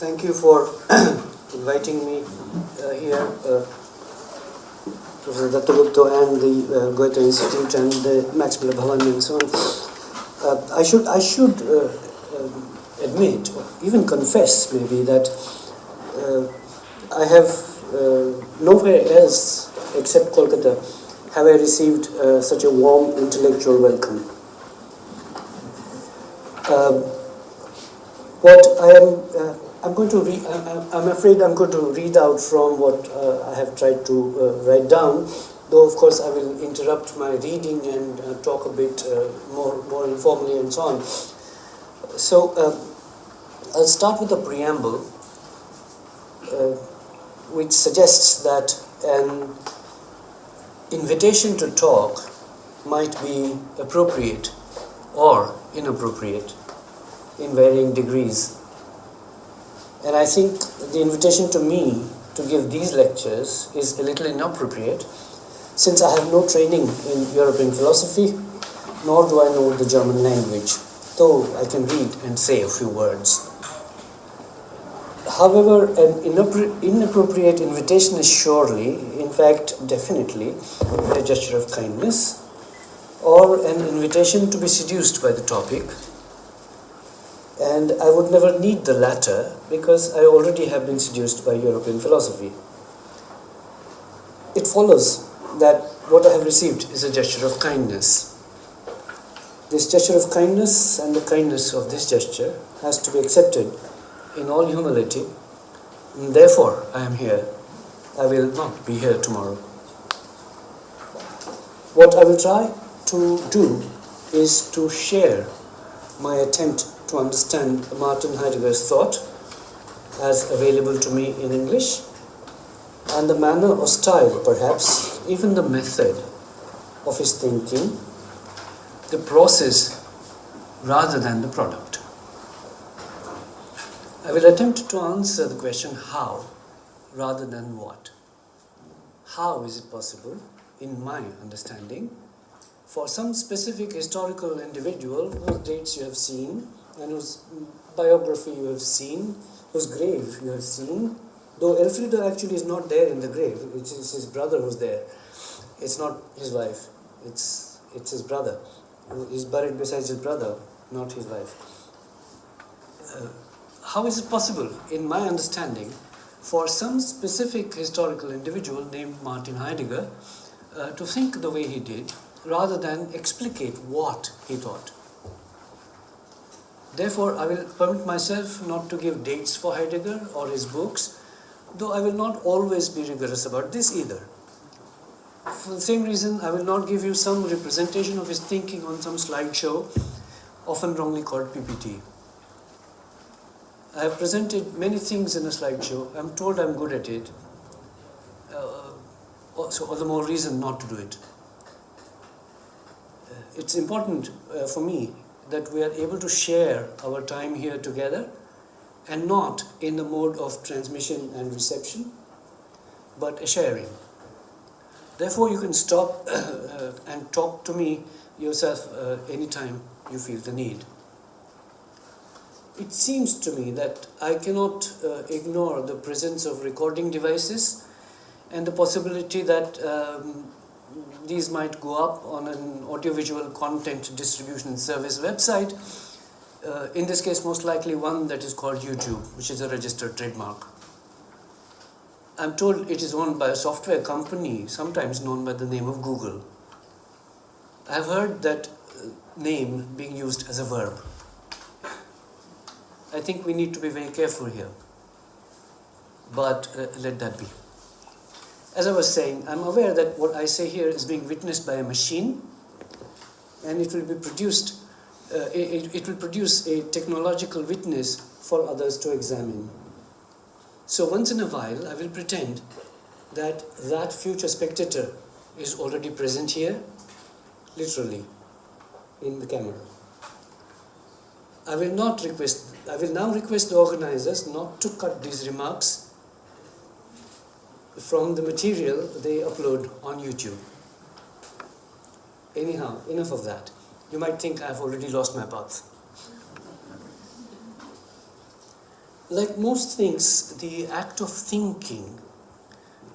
Thank you for inviting me here, Professor Datta Gupta and the Goethe-Institut and the Max Mueller Bhavan and so on. I should admit, or even confess maybe, that I have nowhere else except Kolkata have I received such a warm intellectual welcome. What I'm going to read, I'm afraid I'm going to read out from what I have tried to write down, though of course I will interrupt my reading and talk a bit more informally and so on. So I'll start with a preamble which suggests that an invitation to talk might be appropriate or inappropriate in varying degrees. And I think the invitation to me to give these lectures is a little inappropriate, since I have no training in European philosophy, nor do I know the German language, though I can read and say a few words. However, an inappropriate invitation is surely, in fact definitely, a gesture of kindness, or an invitation to be seduced by the topic. And I would never need the latter, because I already have been seduced by European philosophy. It follows that what I have received is a gesture of kindness. This gesture of kindness and the kindness of this gesture has to be accepted in all humility, and therefore I am here. I will not be here tomorrow. What I will try to do is to share my attempt to understand Martin Heidegger's thought as available to me in English, and the manner or style, perhaps even the method of his thinking, the process rather than the product. I will attempt to answer the question how rather than what. How is it possible, in my understanding, for some specific historical individual whose dates you have seen and whose biography you have seen, whose grave you have seen, though Elfriede actually is not there in the grave, it is his brother who's there. It's not his wife, it's his brother. He's buried beside his brother, not his wife. How is it possible, in my understanding, for some specific historical individual named Martin Heidegger to think the way he did, rather than explicate what he thought? Therefore, I will permit myself not to give dates for Heidegger or his books, though I will not always be rigorous about this either. For the same reason, I will not give you some representation of his thinking on some slideshow, often wrongly called PPT. I have presented many things in a slideshow. I'm told I'm good at it, so all the more reason not to do it. It's important for me that we are able to share our time here together, and not in the mode of transmission and reception, but a sharing. Therefore, you can stop and talk to me yourself anytime you feel the need. It seems to me that I cannot ignore the presence of recording devices and the possibility that these might go up on an audiovisual content distribution service website, in this case most likely one that is called YouTube, which is a registered trademark. I'm told it is owned by a software company, sometimes known by the name of Google. I've heard that name being used as a verb. I think we need to be very careful here, but let that be. As I was saying, I'm aware that what I say here is being witnessed by a machine, and it will be produced. It will produce a technological witness for others to examine. So once in a while, I will pretend that that future spectator is already present here, literally, in the camera. I will now request the organizers not to cut these remarks from the material they upload on YouTube. Anyhow, enough of that. You might think I've already lost my path. Like most things, the act of thinking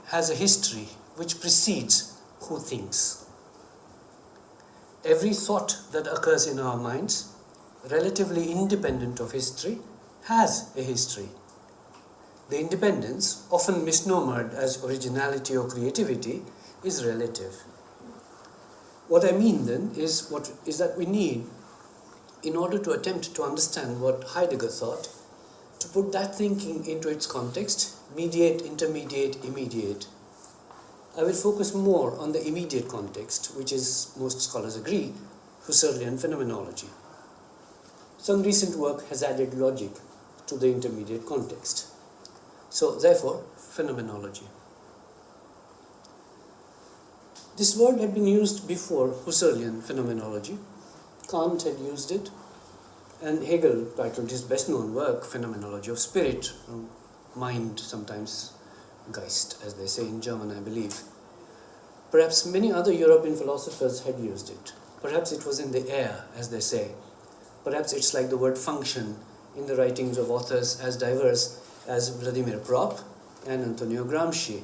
has a history which precedes who thinks. Every thought that occurs in our minds, relatively independent of history, has a history. The independence, often misnomered as originality or creativity, is relative. What I mean then is that we need, in order to attempt to understand what Heidegger thought, to put that thinking into its context, mediate, intermediate, immediate. I will focus more on the immediate context, which is, most scholars agree, Husserlian phenomenology. Some recent work has added logic to the intermediate context. So, therefore, phenomenology. This word had been used before Husserlian phenomenology. Kant had used it, and Hegel titled his best-known work, Phenomenology of Spirit, mind sometimes, Geist, as they say in German, I believe. Perhaps many other European philosophers had used it. Perhaps it was in the air, as they say. Perhaps it's like the word function in the writings of authors as diverse as Vladimir Prop and Antonio Gramsci.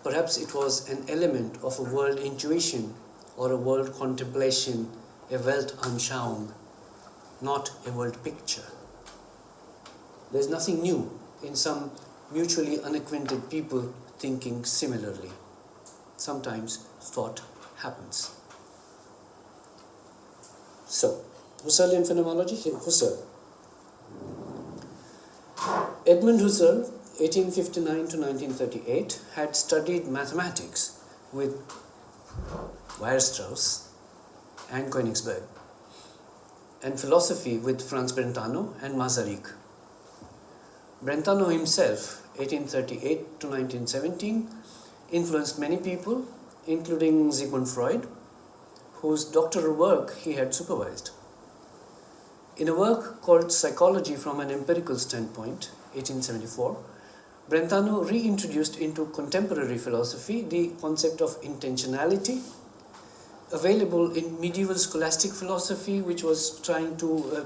Perhaps it was an element of a world intuition or a world contemplation, a Weltanschauung, not a world picture. There's nothing new in some mutually unacquainted people thinking similarly. Sometimes thought happens. So, Husserlian phenomenology, Husserl. Edmund Husserl, 1859 to 1938, had studied mathematics with Weierstrass and Königsberg, and philosophy with Franz Brentano and Masaryk. Brentano himself, 1838 to 1917, influenced many people, including Sigmund Freud, whose doctoral work he had supervised. In a work called Psychology from an Empirical Standpoint, 1874, Brentano reintroduced into contemporary philosophy the concept of intentionality, available in medieval scholastic philosophy, which was trying to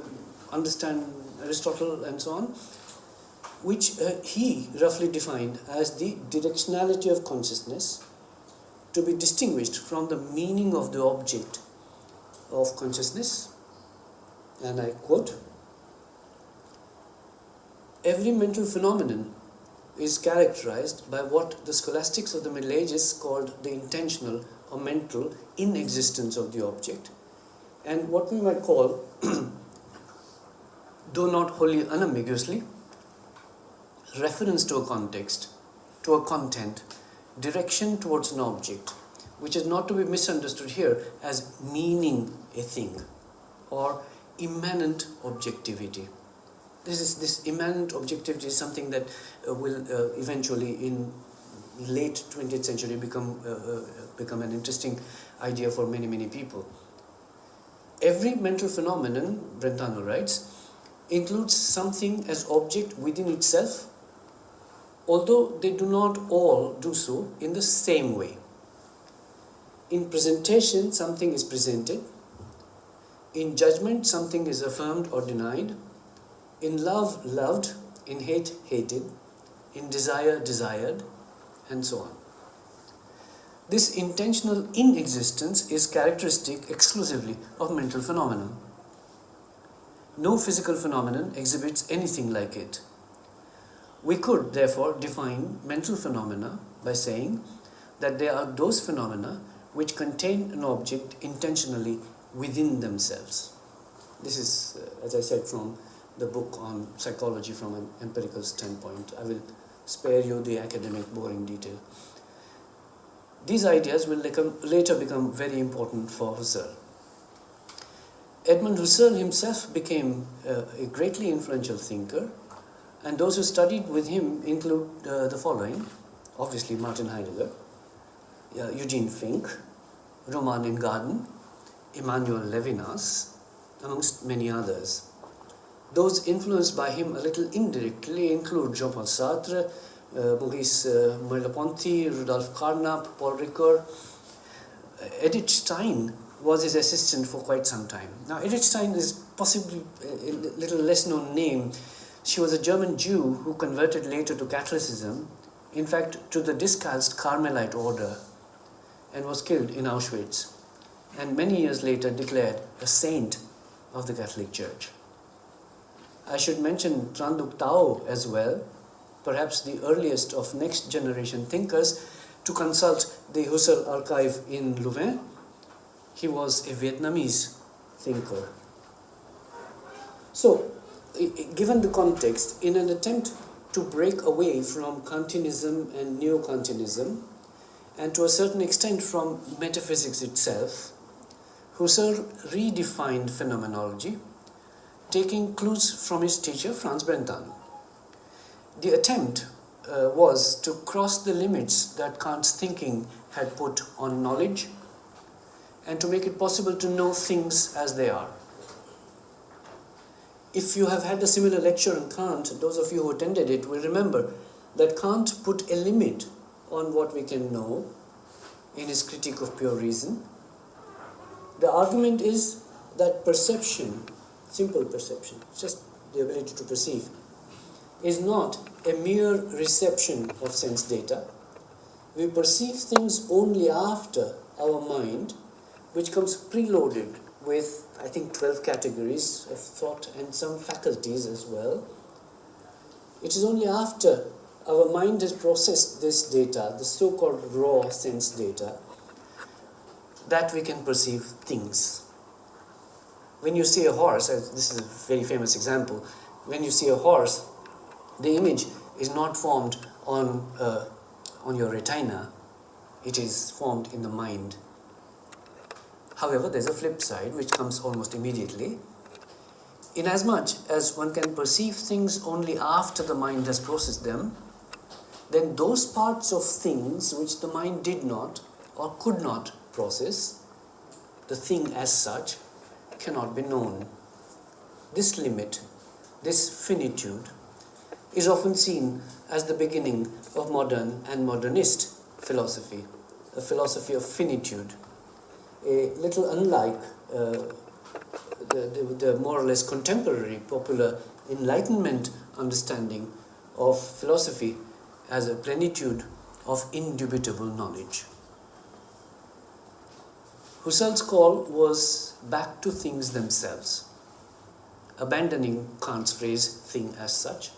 understand Aristotle and so on, which he roughly defined as the directionality of consciousness, to be distinguished from the meaning of the object of consciousness. And I quote, "Every mental phenomenon is characterized by what the scholastics of the Middle Ages called the intentional or mental inexistence of the object, and what we might call, though not wholly unambiguously, reference to a context, to a content, direction towards an object, which is not to be misunderstood here as meaning a thing or immanent objectivity." This immanent objectivity is something that will eventually, in late 20th century, become an interesting idea for many people. Every mental phenomenon, Brentano writes, includes something as object within itself, although they do not all do so in the same way. In presentation, something is presented. In judgment, something is affirmed or denied. In love, loved. In hate, hated. In desire, desired, and so on. This intentional inexistence is characteristic exclusively of mental phenomena. No physical phenomenon exhibits anything like it. We could, therefore, define mental phenomena by saying that they are those phenomena which contain an object intentionally within themselves. This is, as I said, from the book on Psychology from an Empirical Standpoint. I will spare you the academic boring detail. These ideas will later become very important for Husserl. Edmund Husserl himself became a greatly influential thinker, and those who studied with him include the following: obviously Martin Heidegger, Eugene Fink, Roman Ingarden, Emmanuel Levinas, amongst many others. Those influenced by him a little indirectly include Jean-Paul Sartre, Maurice Merleau-Ponty, Rudolf Carnap, Paul Ricoeur. Edith Stein was his assistant for quite some time. Now, Edith Stein is possibly a little less known name She was a German Jew who converted later to Catholicism, in fact to the discalced Carmelite order, and was killed in Auschwitz, and many years later declared a saint of the Catholic Church. I should mention Tran Duc Thao as well, perhaps the earliest of next generation thinkers to consult the Husserl archive in Louvain. He was a Vietnamese thinker. So, given the context, in an attempt to break away from Kantianism and Neo-Kantianism, and to a certain extent from metaphysics itself, Husserl redefined phenomenology, taking clues from his teacher Franz Brentan. The attempt was to cross the limits that Kant's thinking had put on knowledge and to make it possible to know things as they are. If you have had a similar lecture on Kant, those of you who attended it will remember that Kant put a limit on what we can know in his critique of pure reason. The argument is that perception, simple perception, just the ability to perceive, is not a mere reception of sense data. We perceive things only after our mind, which comes preloaded with, I think, 12 categories of thought and some faculties as well. It is only after our mind has processed this data, the so-called raw sense data, that we can perceive things. When you see a horse, this is a very famous example, when you see a horse, the image is not formed on your retina, it is formed in the mind. However, there's a flip side which comes almost immediately. Inasmuch as one can perceive things only after the mind has processed them, then those parts of things which the mind did not or could not process, the thing as such, cannot be known. This limit, this finitude, is often seen as the beginning of modern and modernist philosophy, a philosophy of finitude, a little unlike the more or less contemporary popular Enlightenment understanding of philosophy as a plenitude of indubitable knowledge. Husserl's call was back to things themselves, abandoning Kant's phrase, thing as such,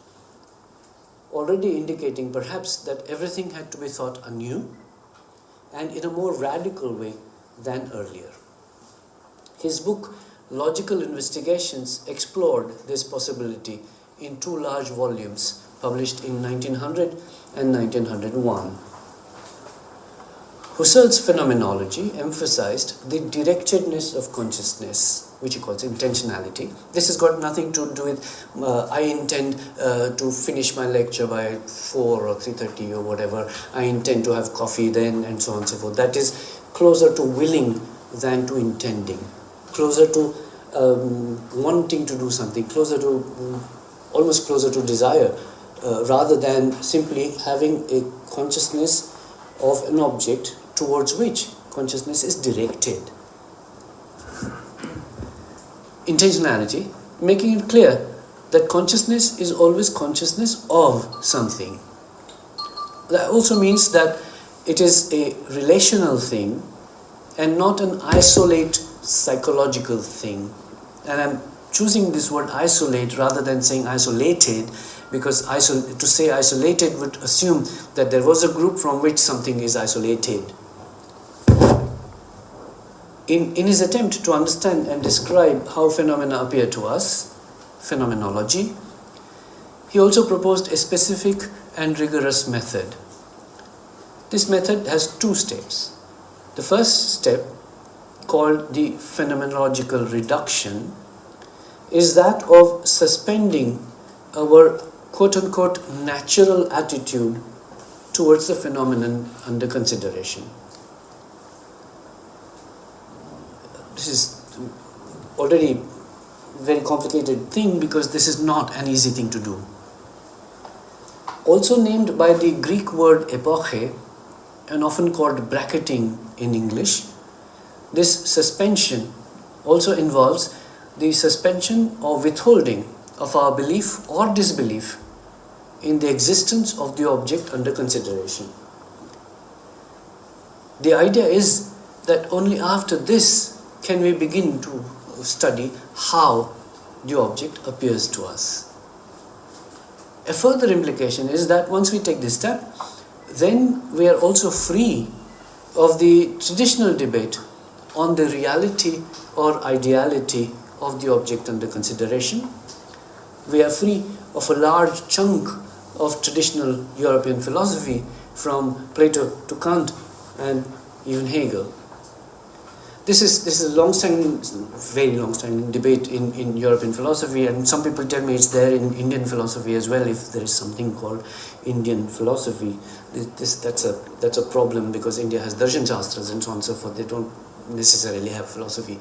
already indicating perhaps that everything had to be thought anew and in a more radical way than earlier. His book, Logical Investigations, explored this possibility in 2 large volumes published in 1900 and 1901. Husserl's phenomenology emphasized the directedness of consciousness, which he calls intentionality. This has got nothing to do with I intend to finish my lecture by 4 or 3:30 or whatever, I intend to have coffee then, and so on and so forth. That is closer to willing than to intending, closer to wanting to do something, almost closer to desire, rather than simply having a consciousness of an object towards which consciousness is directed. Intentionality, making it clear that consciousness is always consciousness of something. That also means that it is a relational thing and not an isolate psychological thing. And I'm choosing this word isolate rather than saying isolated, because to say isolated would assume that there was a group from which something is isolated. In his attempt to understand and describe how phenomena appear to us, phenomenology, he also proposed a specific and rigorous method. This method has 2 steps. The first step, called the Phenomenological Reduction, is that of suspending our quote-unquote natural attitude towards the phenomenon under consideration. This is already a very complicated thing because this is not an easy thing to do. Also named by the Greek word epoche and often called bracketing in English, this suspension also involves the suspension or withholding of our belief or disbelief in the existence of the object under consideration. The idea is that only after this can we begin to study how the object appears to us. A further implication is that once we take this step, then we are also free of the traditional debate on the reality or ideality of the object under consideration. We are free of a large chunk of traditional European philosophy from Plato to Kant and even Hegel. This is a long-standing, very long-standing debate in European philosophy, and some people tell me it's there in Indian philosophy as well, if there is something called Indian philosophy. That's a problem, because India has darshan shastras and so on and so forth. They don't necessarily have philosophy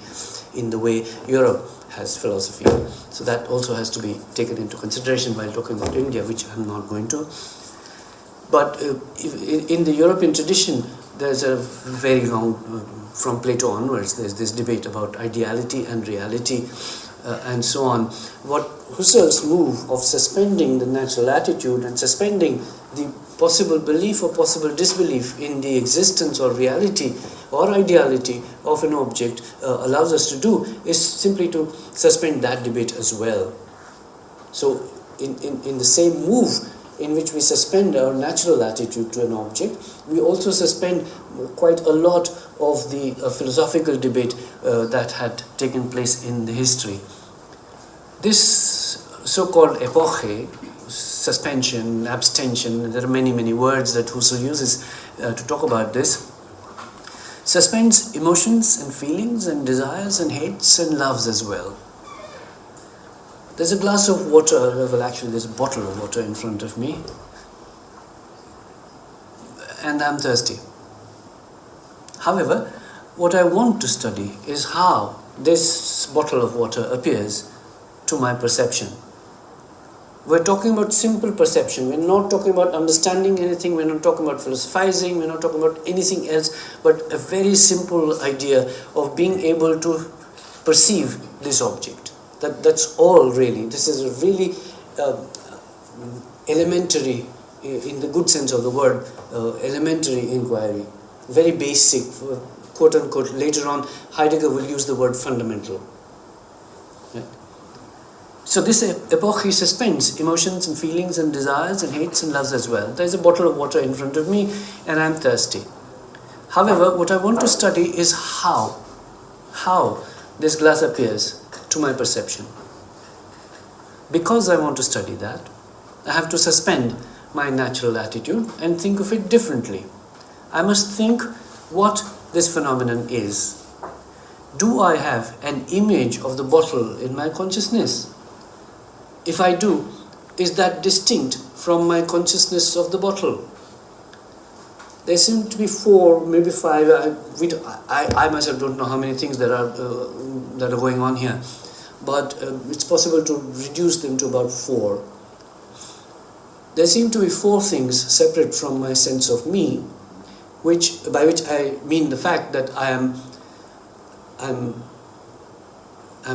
in the way Europe has philosophy. So that also has to be taken into consideration while talking about India, which I'm not going to. But in the European tradition, there's a very long, from Plato onwards, there's this debate about ideality and reality and so on. What Husserl's move of suspending the natural attitude and suspending the possible belief or possible disbelief in the existence or reality or ideality of an object allows us to do is simply to suspend that debate as well. So in the same move in which we suspend our natural attitude to an object, we also suspend quite a lot of the philosophical debate that had taken place in the history. This so-called epoche, suspension, abstention, there are many words that Husserl uses to talk about this, suspends emotions and feelings and desires and hates and loves as well. There's a glass of water, well actually there's a bottle of water in front of me, and I'm thirsty. However, what I want to study is how this bottle of water appears to my perception. We're talking about simple perception. We're not talking about understanding anything. We're not talking about philosophizing. We're not talking about anything else, but a very simple idea of being able to perceive this object. That's all really. This is a really elementary, in the good sense of the word, elementary inquiry. Very basic, quote unquote. Later on, Heidegger will use the word fundamental. Right? So this epoche suspends emotions and feelings and desires and hates and loves as well. There's a bottle of water in front of me and I'm thirsty. However, what I want to study is how this glass appears to my perception. Because I want to study that, I have to suspend my natural attitude and think of it differently. I must think what this phenomenon is. Do I have an image of the bottle in my consciousness? If I do, is that distinct from my consciousness of the bottle? There seem to be 4, maybe 5. I myself don't know how many things that are going on here, but it's possible to reduce them to about 4. There seem to be 4 things separate from my sense of me, by which I mean the fact that I'm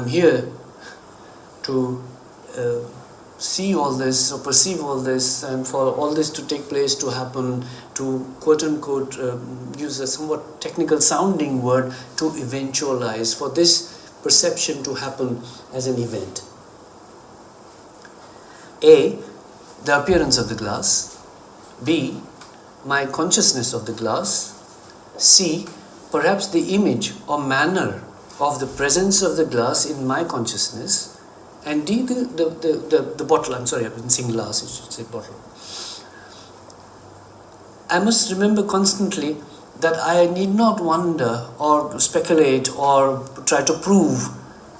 here to see all this or perceive all this, and for all this to take place, to happen, to quote unquote use a somewhat technical sounding word, to eventualize, for this perception to happen as an event. A, the appearance of the glass. B, my consciousness of the glass. C, perhaps the image or manner of the presence of the glass in my consciousness. And D, the bottle. I'm sorry, I've been saying glass, I should say bottle. I must remember constantly that I need not wonder or speculate or try to prove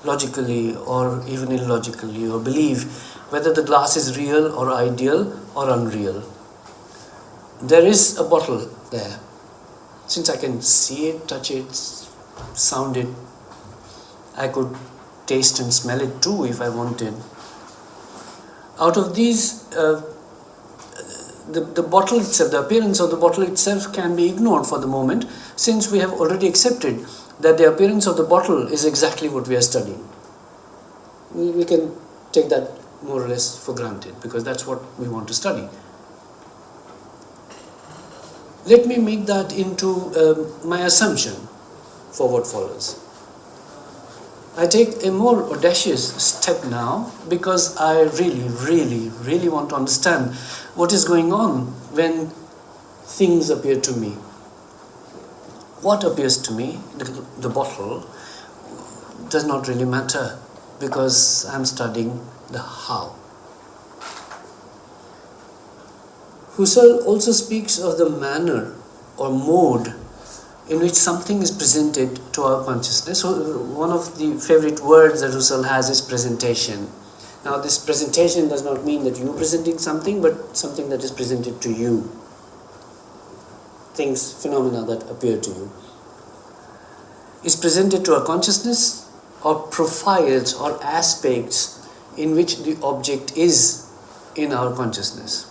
logically or even illogically or believe whether the glass is real or ideal or unreal. There is a bottle there. Since I can see it, touch it, sound it, I could taste and smell it too if I wanted. Out of these, the bottle itself, the appearance of the bottle itself can be ignored for the moment, since we have already accepted that the appearance of the bottle is exactly what we are studying. We can take that more or less for granted, because that's what we want to study. Let me make that into my assumption for what follows. I take a more audacious step now because I really want to understand what is going on when things appear to me. What appears to me, the bottle, does not really matter because I'm studying the how. Husserl also speaks of the manner or mode in which something is presented to our consciousness. So one of the favorite words that Husserl has is presentation. Now this presentation does not mean that you're presenting something, but something that is presented to you. Things, phenomena that appear to you. Is presented to our consciousness, or profiles or aspects in which the object is in our consciousness.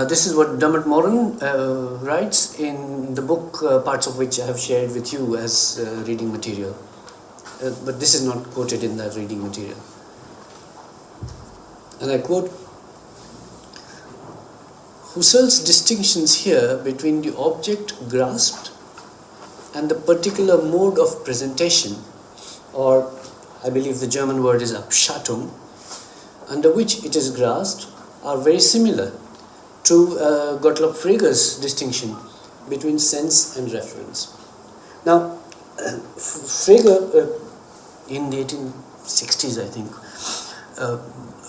This is what Dermot Moran writes in the book, parts of which I have shared with you as reading material. But this is not quoted in that reading material. And I quote, Husserl's distinctions here between the object grasped and the particular mode of presentation, or I believe the German word is Abschattung, under which it is grasped, are very similar to Gottlob Frege's distinction between sense and reference. Now, Frege, in the 1860s, I think,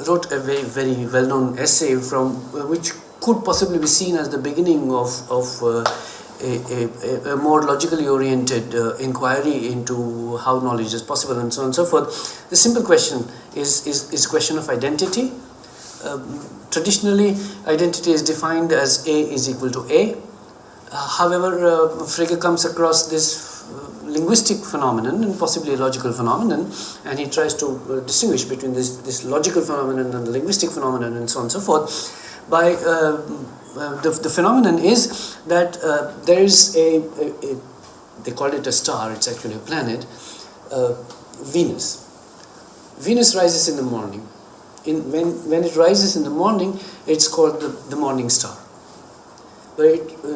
wrote a very well-known essay from which could possibly be seen as the beginning of a more logically oriented inquiry into how knowledge is possible and so on and so forth. The simple question is a question of identity. Traditionally, identity is defined as A is equal to A. However, Frege comes across this linguistic phenomenon and possibly a logical phenomenon, and he tries to distinguish between this logical phenomenon and the linguistic phenomenon and so on and so forth. By the phenomenon is that there is they call it a star, it's actually a planet, Venus. Venus rises in the morning. When it rises in the morning, it's called the morning star. But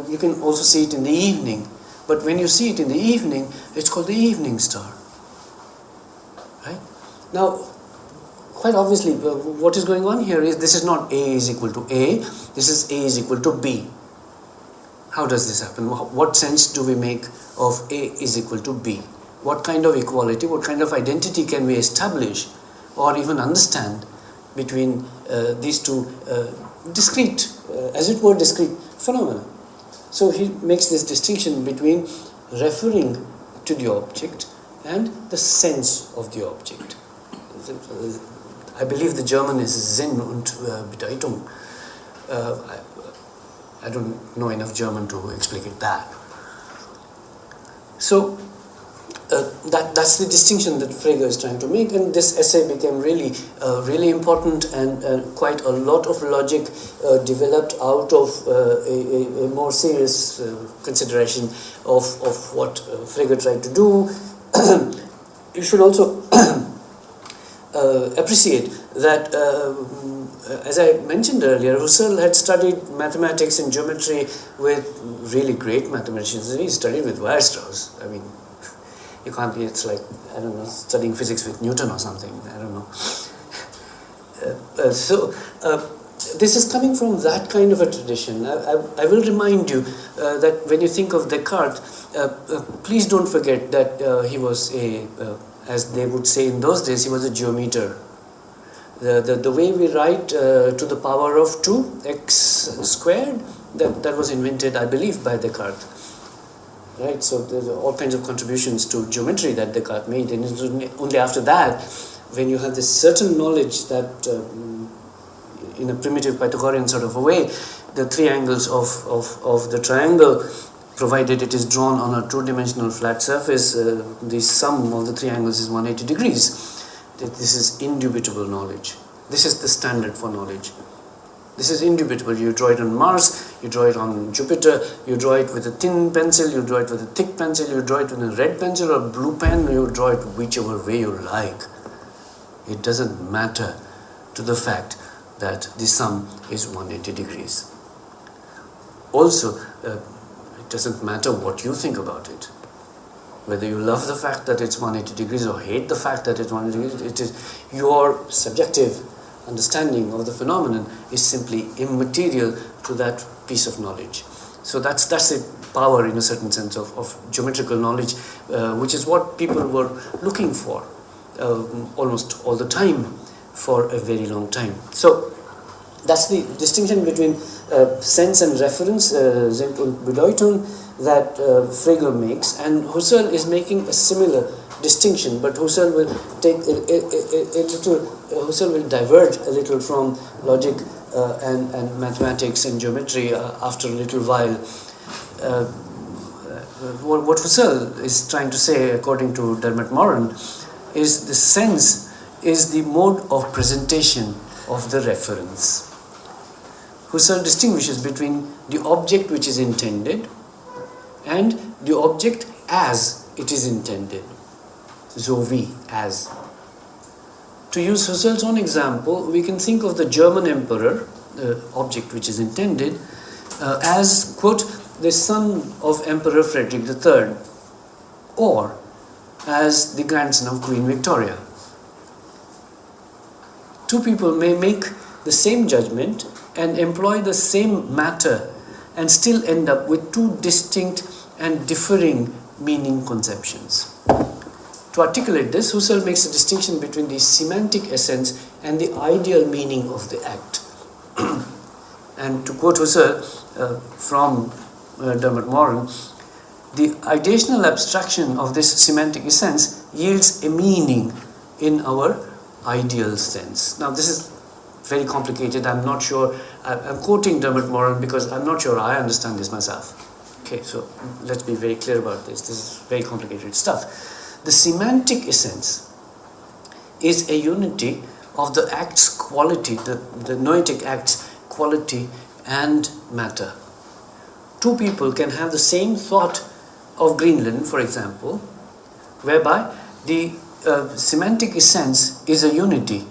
you can also see it in the evening. But when you see it in the evening, it's called the evening star. Right? Now, quite obviously, what is going on here is this is not A is equal to A, this is A is equal to B. How does this happen? What sense do we make of A is equal to B? What kind of equality, what kind of identity can we establish or even understand between these two discrete, as it were, discrete phenomena? So he makes this distinction between referring to the object and the sense of the object. I believe the German is Sinn und Bedeutung. I don't know enough German to explicate that. So that's the distinction that Frege is trying to make, and this essay became really important, and quite a lot of logic developed out of a more serious consideration of what Frege tried to do. You should also appreciate that, as I mentioned earlier, Husserl had studied mathematics and geometry with really great mathematicians. He studied with Weierstrass. I mean, you can't, it's like, I don't know, studying physics with Newton or something, I don't know. This is coming from that kind of a tradition. I will remind you that when you think of Descartes, please don't forget that he was as they would say in those days, he was a geometer. The way we write to the power of 2, x squared, that was invented, I believe, by Descartes. Right, so there's all kinds of contributions to geometry that Descartes made, and it's only after that, when you have this certain knowledge that, in a primitive Pythagorean sort of a way, the three angles of the triangle, provided it is drawn on a two-dimensional flat surface, the sum of the three angles is 180 degrees. This is indubitable knowledge. This is the standard for knowledge. This is indubitable. You draw it on Mars, you draw it on Jupiter, you draw it with a thin pencil, you draw it with a thick pencil, you draw it with a red pencil or blue pen, you draw it whichever way you like. it doesn't matter to the fact that the sum is 180 degrees. Also, it doesn't matter what you think about it. Whether you love the fact that it's 180 degrees or hate the fact that it's 180 degrees, it is your subjective understanding of the phenomenon is simply immaterial to that piece of knowledge. So that's the power, in a certain sense, of geometrical knowledge, which is what people were looking for almost all the time for a very long time. So that's the distinction between sense and reference, Sind und Bedeutung, that Frege makes, and Husserl is making a similar distinction, but Husserl will take a little, Husserl will diverge a little from logic and mathematics and geometry after a little while. What Husserl is trying to say, according to Dermot Moran, is the sense is the mode of presentation of the reference. Husserl distinguishes between the object which is intended and the object as it is intended. So we, as. To use Husserl's own example, we can think of the German emperor, the object which is intended, as, quote, the son of Emperor Frederick III, or as the grandson of Queen Victoria. Two people may make the same judgment and employ the same matter and still end up with two distinct and differing meaning conceptions. To articulate this, Husserl makes a distinction between the semantic essence and the ideal meaning of the act. And to quote Husserl from Dermot Moran, the ideational abstraction of this semantic essence yields a meaning in our ideal sense. Now this is very complicated. I'm not sure, I'm quoting Dermot Moran because I'm not sure I understand this myself. Okay, so let's be very clear about this. This is very complicated stuff. The semantic essence is a unity of the act's quality, the noetic act's quality and matter. Two people can have the same thought of Greenland, for example, whereby the semantic essence is a unity.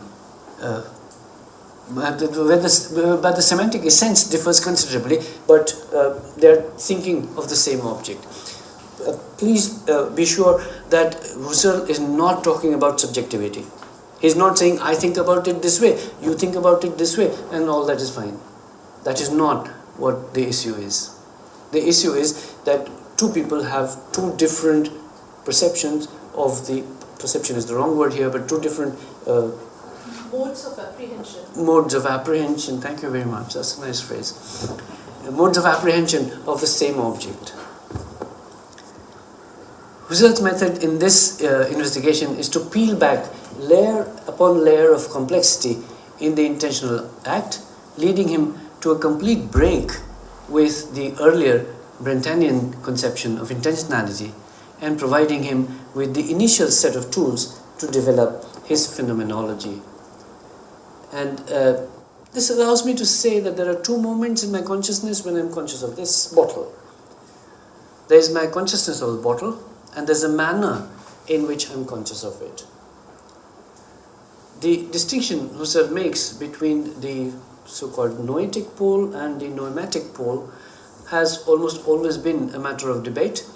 But the semantic essence differs considerably, but they're thinking of the same object. Please be sure that Husserl is not talking about subjectivity. He's not saying, I think about it this way, you think about it this way, and all that is fine. That is not what the issue is. The issue is that two people have two different perceptions of the, perception is the wrong word here, but two different modes of apprehension. Modes of apprehension, thank you very much, that's a nice phrase. Modes of apprehension of the same object. Husserl's method in this investigation is to peel back layer upon layer of complexity in the intentional act, leading him to a complete break with the earlier Brentanian conception of intentionality and providing him with the initial set of tools to develop his phenomenology. And this allows me to say that there are two moments in my consciousness when I'm conscious of this bottle. There is my consciousness of the bottle, and there's a manner in which I'm conscious of it. The distinction Husserl makes between the so-called noetic pole and the noematic pole has almost always been a matter of debate,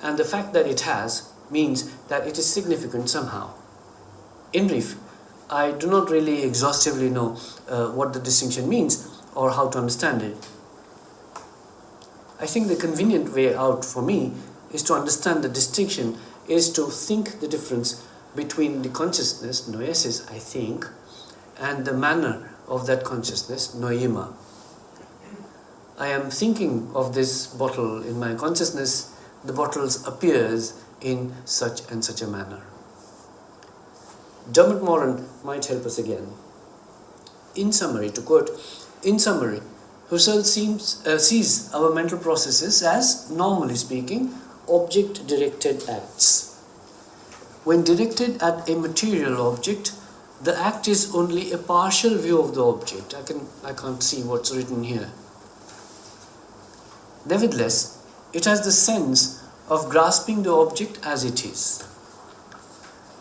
and the fact that it has means that it is significant somehow. In brief, I do not really exhaustively know what the distinction means or how to understand it. I think the convenient way out for me is to understand the distinction is to think the difference between the consciousness, noesis, I think, and the manner of that consciousness, noema. I am thinking of this bottle in my consciousness, the bottle appears in such and such a manner. Dermot Moran might help us again. In summary, to quote, in summary, Husserl sees our mental processes as, normally speaking, object-directed acts. When directed at a material object, the act is only a partial view of the object. I can't see what's written here. Nevertheless, it has the sense of grasping the object as it is.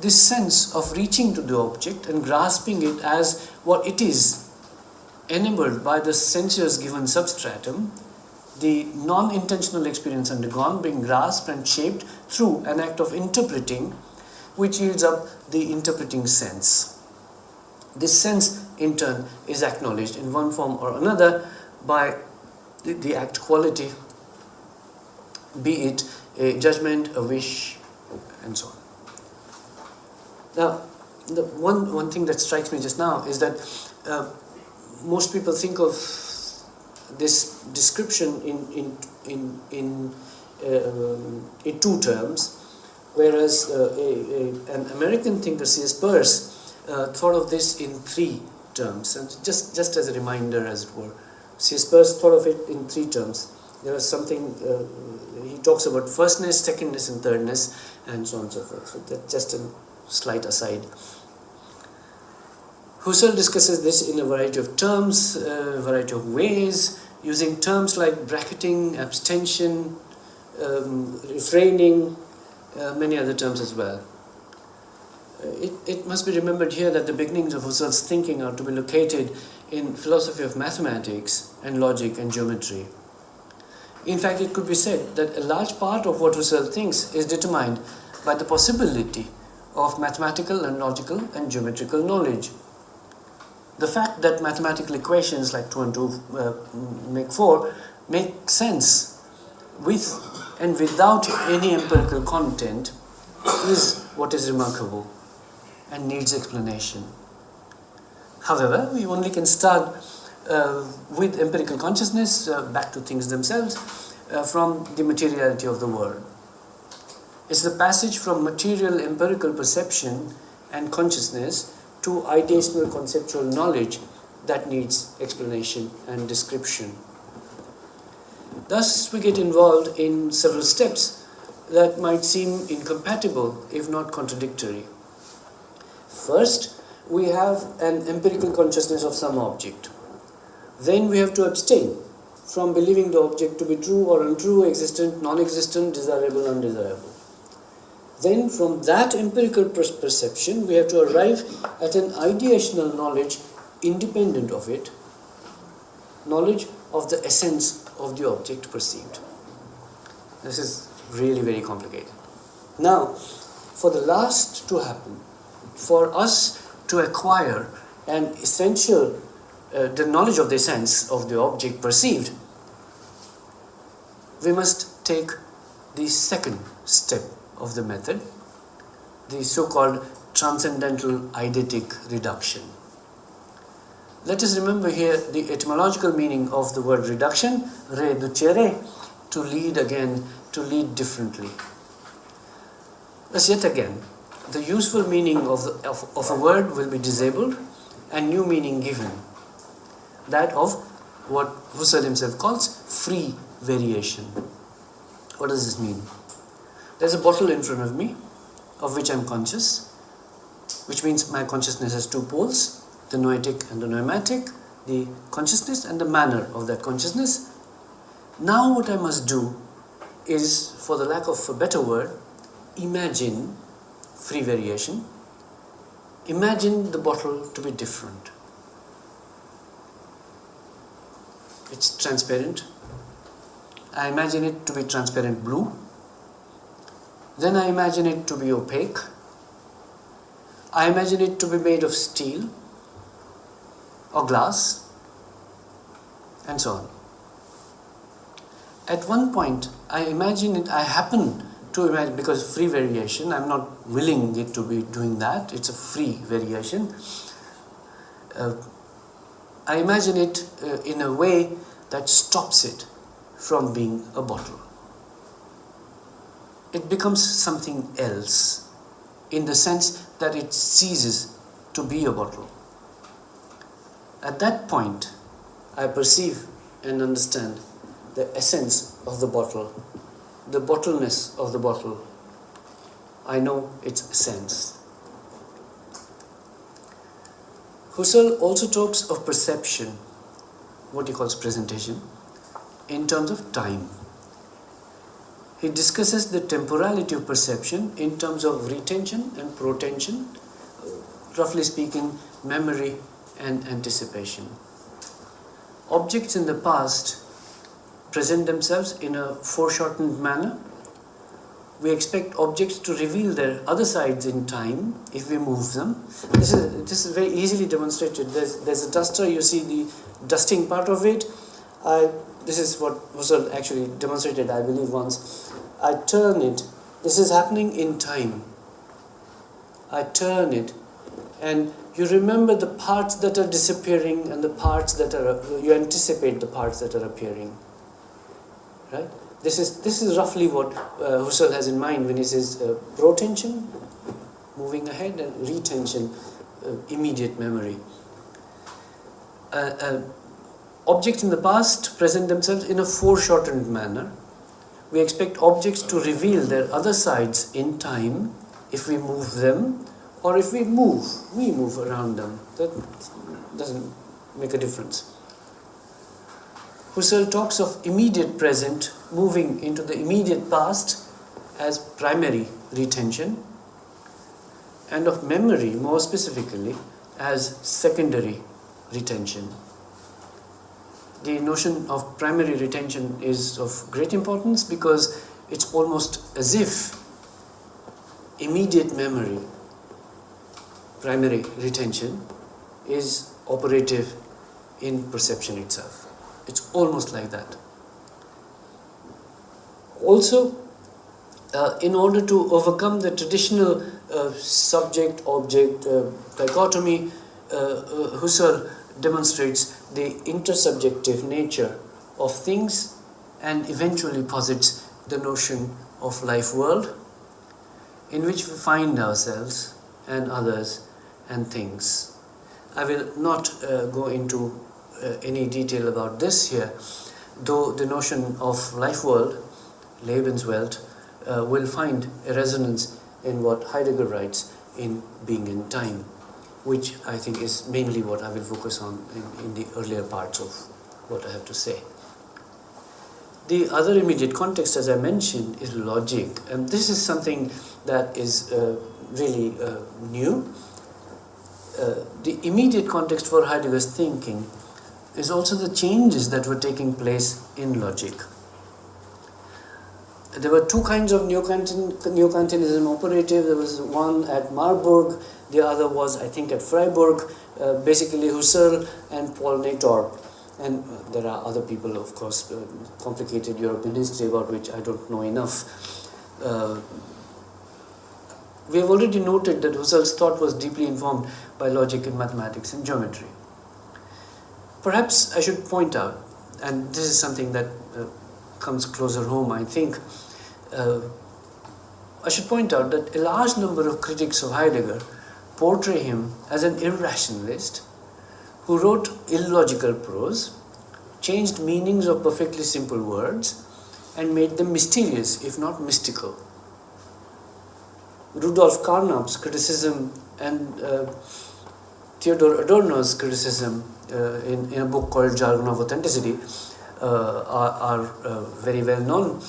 this sense of reaching to the object and grasping it as what it is, enabled by the sensuous given substratum, the non-intentional experience undergone being grasped and shaped through an act of interpreting, which yields up the interpreting sense. This sense, in turn, is acknowledged in one form or another by the act quality, be it a judgment, a wish, and so on. Now, the one thing that strikes me just now is that most people think of this description in two terms, whereas an American thinker, C.S. Peirce, thought of this in three terms. And just as a reminder, as it were, C.S. Peirce thought of it in three terms. There was something, he talks about firstness, secondness, and thirdness, and so on and so forth. So that's just a slight aside. Husserl discusses this in a variety of terms, a variety of ways, using terms like bracketing, abstention, refraining, many other terms as well. It must be remembered here that the beginnings of Husserl's thinking are to be located in philosophy of mathematics and logic and geometry. In fact, it could be said that a large part of what Husserl thinks is determined by the possibility of mathematical and logical and geometrical knowledge. The fact that mathematical equations like 2 and 2 make 4 make sense with and without any empirical content is what is remarkable and needs explanation. However, we only can start with empirical consciousness, back to things themselves, from the materiality of the world. It's the passage from material empirical perception and consciousness to ideational conceptual knowledge that needs explanation and description. Thus, we get involved in several steps that might seem incompatible, if not contradictory. First, we have an empirical consciousness of some object. Then we have to abstain from believing the object to be true or untrue, existent, non-existent, desirable, undesirable. Then from that empirical perception, we have to arrive at an ideational knowledge independent of it, knowledge of the essence of the object perceived. This is really very complicated. Now, for the last to happen, for us to acquire an essential, the knowledge of the essence of the object perceived, we must take the second step of the method, the so-called transcendental eidetic reduction. Let us remember here the etymological meaning of the word reduction, reducere, to lead again, to lead differently. Thus yet again, the useful meaning of a word will be disabled and new meaning given, that of what Husserl himself calls free variation. What does this mean? There's a bottle in front of me, of which I'm conscious, which means my consciousness has two poles, the noetic and the noematic, the consciousness and the manner of that consciousness. Now what I must do is, for the lack of a better word, imagine free variation. Imagine the bottle to be different. It's transparent. I imagine it to be transparent blue. Then I imagine it to be opaque. I imagine it to be made of steel or glass, and so on. At one point, I imagine it, I happen to imagine, because free variation, I'm not willing it to be doing that, it's a free variation. I imagine it in a way that stops it from being a bottle. It becomes something else, in the sense that it ceases to be a bottle. At that point, I perceive and understand the essence of the bottle, the bottleness of the bottle. I know its essence. Husserl also talks of perception, what he calls presentation, in terms of time. he discusses the temporality of perception in terms of retention and protension, roughly speaking, memory and anticipation. Objects in the past present themselves in a foreshortened manner. We expect objects to reveal their other sides in time if we move them. This is very easily demonstrated. There's a duster, you see the dusting part of it. This is what Husserl actually demonstrated, I believe, once. I turn it. This is happening in time. I turn it, and you remember the parts that are disappearing and the parts that are, you anticipate the parts that are appearing. Right? This is roughly what Husserl has in mind when he says protension, moving ahead, and retention, immediate memory. Objects in the past present themselves in a foreshortened manner. We expect objects to reveal their other sides in time if we move them, or if we move around them. That doesn't make a difference. Husserl talks of immediate present moving into the immediate past as primary retention, and of memory, more specifically, as secondary retention. The notion of primary retention is of great importance because it's almost as if immediate memory, primary retention, is operative in perception itself. It's almost like that. Also, in order to overcome the traditional subject-object dichotomy, Husserl demonstrates the intersubjective nature of things and eventually posits the notion of life-world in which we find ourselves and others and things. I will not go into any detail about this here, though the notion of life-world, Lebenswelt, will find a resonance in what Heidegger writes in Being in Time, which I think is mainly what I will focus on in the earlier parts of what I have to say. The other immediate context, as I mentioned, is logic, and this is something that is really new. The immediate context for Heidegger's thinking is also the changes that were taking place in logic. There were two kinds of Neo-Kantianism operative. There was one at Marburg, the other was, I think, at Freiburg, basically Husserl and Paul Natorp. And there are other people, of course, complicated European history about which I don't know enough. We have already noted that Husserl's thought was deeply informed by logic in mathematics and geometry. Perhaps I should point out, and this is something that comes closer home, I think, I should point out that a large number of critics of Heidegger portray him as an irrationalist who wrote illogical prose, changed meanings of perfectly simple words, and made them mysterious, if not mystical. Rudolf Carnap's criticism and Theodor Adorno's criticism in a book called Jargon of Authenticity are very well known,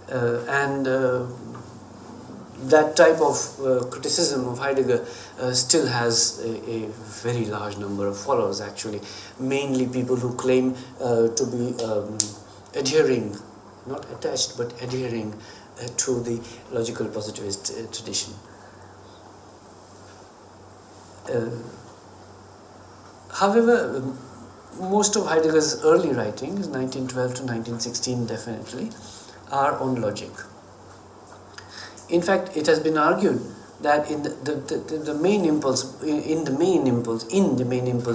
and that type of criticism of Heidegger still has a very large number of followers, actually, mainly people who claim to be adhering, not attached, but adhering to the logical positivist tradition. However, most of Heidegger's early writings, 1912 to 1916 definitely, are on logic. In fact, it has been argued that in the main impulse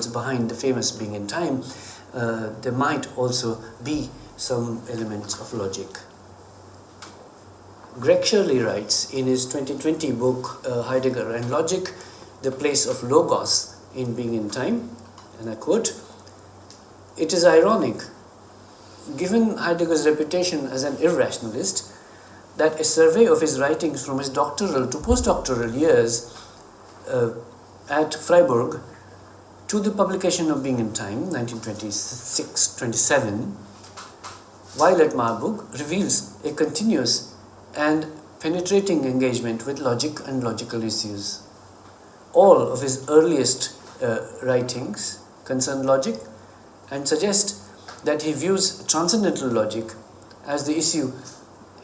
behind the famous Being in Time, there might also be some elements of logic. Greg Shirley writes in his 2020 book, Heidegger and Logic, The Place of Logos in Being in Time, and I quote, "It is ironic, given Heidegger's reputation as an irrationalist, that a survey of his writings from his doctoral to postdoctoral years at Freiburg to the publication of Being in Time, 1926-27, Violet Marburg reveals a continuous and penetrating engagement with logic and logical issues. All of his earliest writings concern logic and suggest that he views transcendental logic as the issue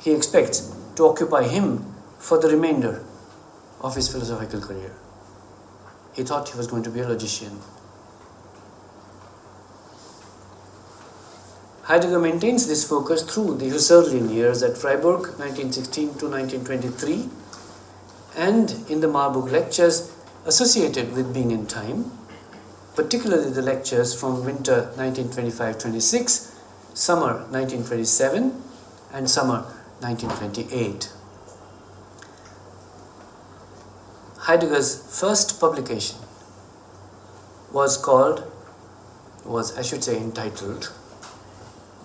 he expects to occupy him for the remainder of his philosophical career. He thought he was going to be a logician. Heidegger maintains this focus through the Husserlian years at Freiburg, 1916 to 1923, and in the Marburg lectures associated with being in time, particularly the lectures from winter 1925-26, summer 1927, and summer 1928. Heidegger's first publication was entitled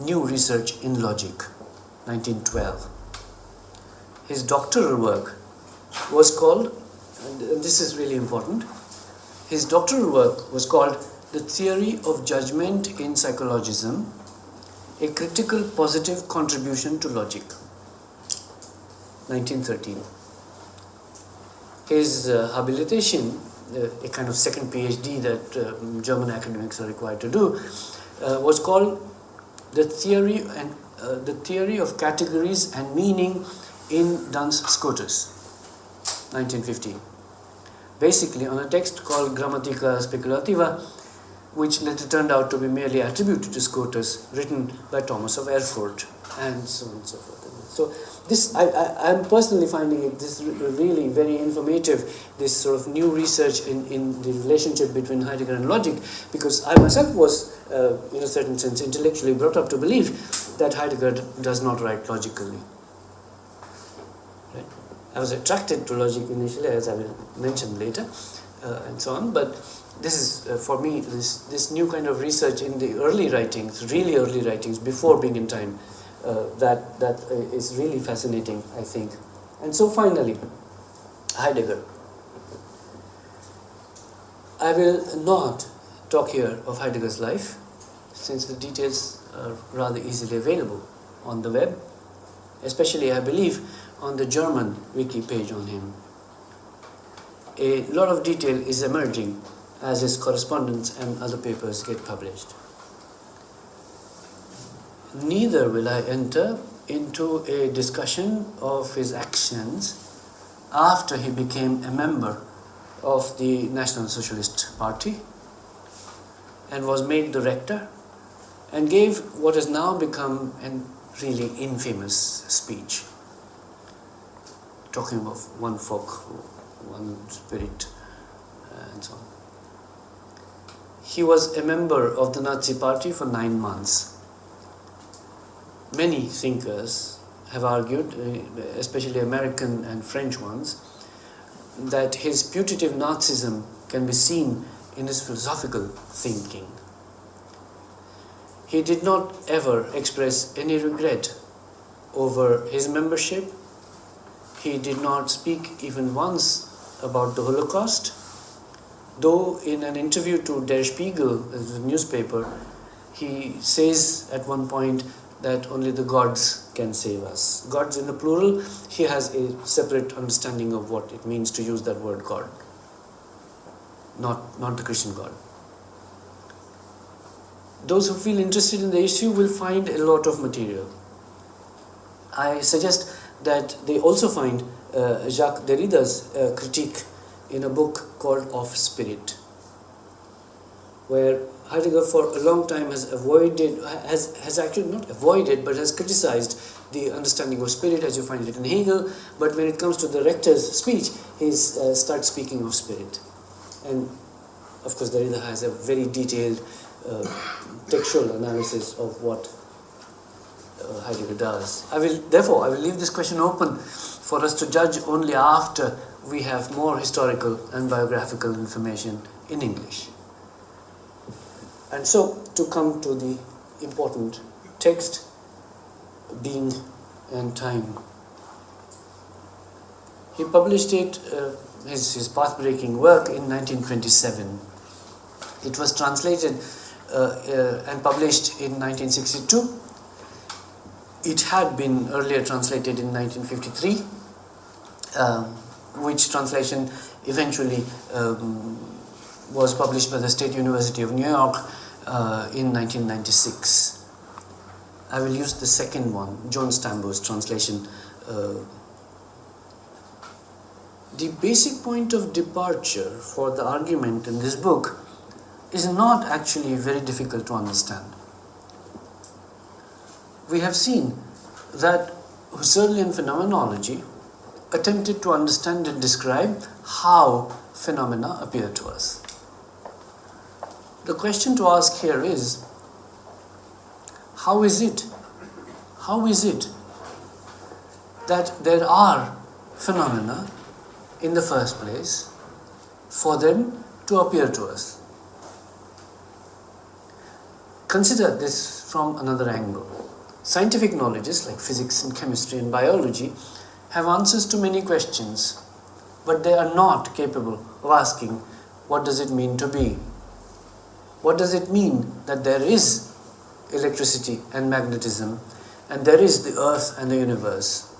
New Research in Logic, 1912. His doctoral work was called, and this is really important, his doctoral work was called The Theory of Judgment in Psychologism, a Critical Positive Contribution to Logic, 1913. His habilitation, a kind of second PhD that German academics are required to do, was called The Theory of Categories and Meaning in Duns Scotus, 1915. Basically on a text called Grammatica Speculativa, which later turned out to be merely attributed to Scotus, written by Thomas of Erfurt, and so on and so forth. So this, I'm personally finding it this really very informative, this sort of new research in the relationship between Heidegger and logic, because I myself was, in a certain sense, intellectually brought up to believe that Heidegger does not write logically. Right? I was attracted to logic initially, as I will mention later, and so on, but this is, for me, this new kind of research in the early writings, really early writings, before being in time, that is really fascinating, I think. And so finally, Heidegger. I will not talk here of Heidegger's life, since the details are rather easily available on the web, especially, I believe, on the German wiki page on him. A lot of detail is emerging as his correspondence and other papers get published. Neither will I enter into a discussion of his actions after he became a member of the National Socialist Party and was made director and gave what has now become a really infamous speech, talking of one folk, one spirit, and so on. He was a member of the Nazi Party for 9 months. Many thinkers have argued, especially American and French ones, that his putative Nazism can be seen in his philosophical thinking. He did not ever express any regret over his membership. He did not speak even once about the Holocaust, though in an interview to Der Spiegel, the newspaper, he says at one point that only the gods can save us. Gods in the plural, he has a separate understanding of what it means to use that word God, not the Christian God. Those who feel interested in the issue will find a lot of material. I suggest that they also find Jacques Derrida's critique in a book called Of Spirit, where Heidegger for a long time has actually not avoided, but has criticized the understanding of spirit as you find it in Hegel, but when it comes to the rector's speech, he starts speaking of spirit. And of course Derrida has a very detailed textual analysis of what Heidegger does. Therefore, I will leave this question open for us to judge only after we have more historical and biographical information in English. And so, to come to the important text, Being and Time. He published it, his path-breaking work, in 1927. It was translated and published in 1962, It had been earlier translated in 1953, which translation eventually was published by the State University of New York in 1996. I will use the second one, John Stambo's translation. The basic point of departure for the argument in this book is not actually very difficult to understand. We have seen that Husserlian phenomenology attempted to understand and describe how phenomena appear to us. The question to ask here is, how is it that there are phenomena in the first place for them to appear to us? Consider this from another angle. Scientific knowledges like physics and chemistry and biology have answers to many questions, but they are not capable of asking, what does it mean to be? What does it mean that there is electricity and magnetism, and there is the earth and the universe?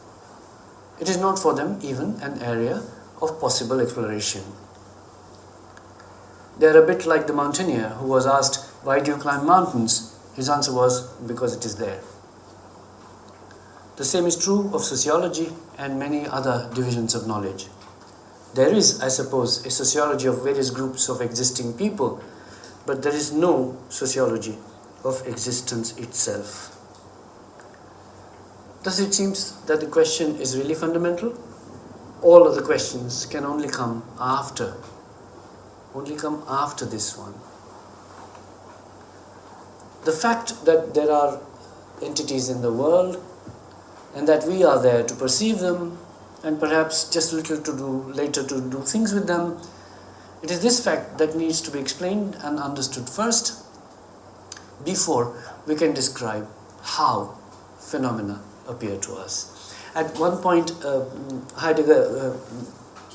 It is not for them even an area of possible exploration. They are a bit like the mountaineer who was asked, why do you climb mountains? His answer was, because it is there. The same is true of sociology and many other divisions of knowledge. There is, I suppose, a sociology of various groups of existing people, but there is no sociology of existence itself. Thus it seems that the question is really fundamental. All other questions can only come after this one. The fact that there are entities in the world and that we are there to perceive them and perhaps just a little to do later to do things with them, it is this fact that needs to be explained and understood first before we can describe how phenomena appear to us. At one point, Heidegger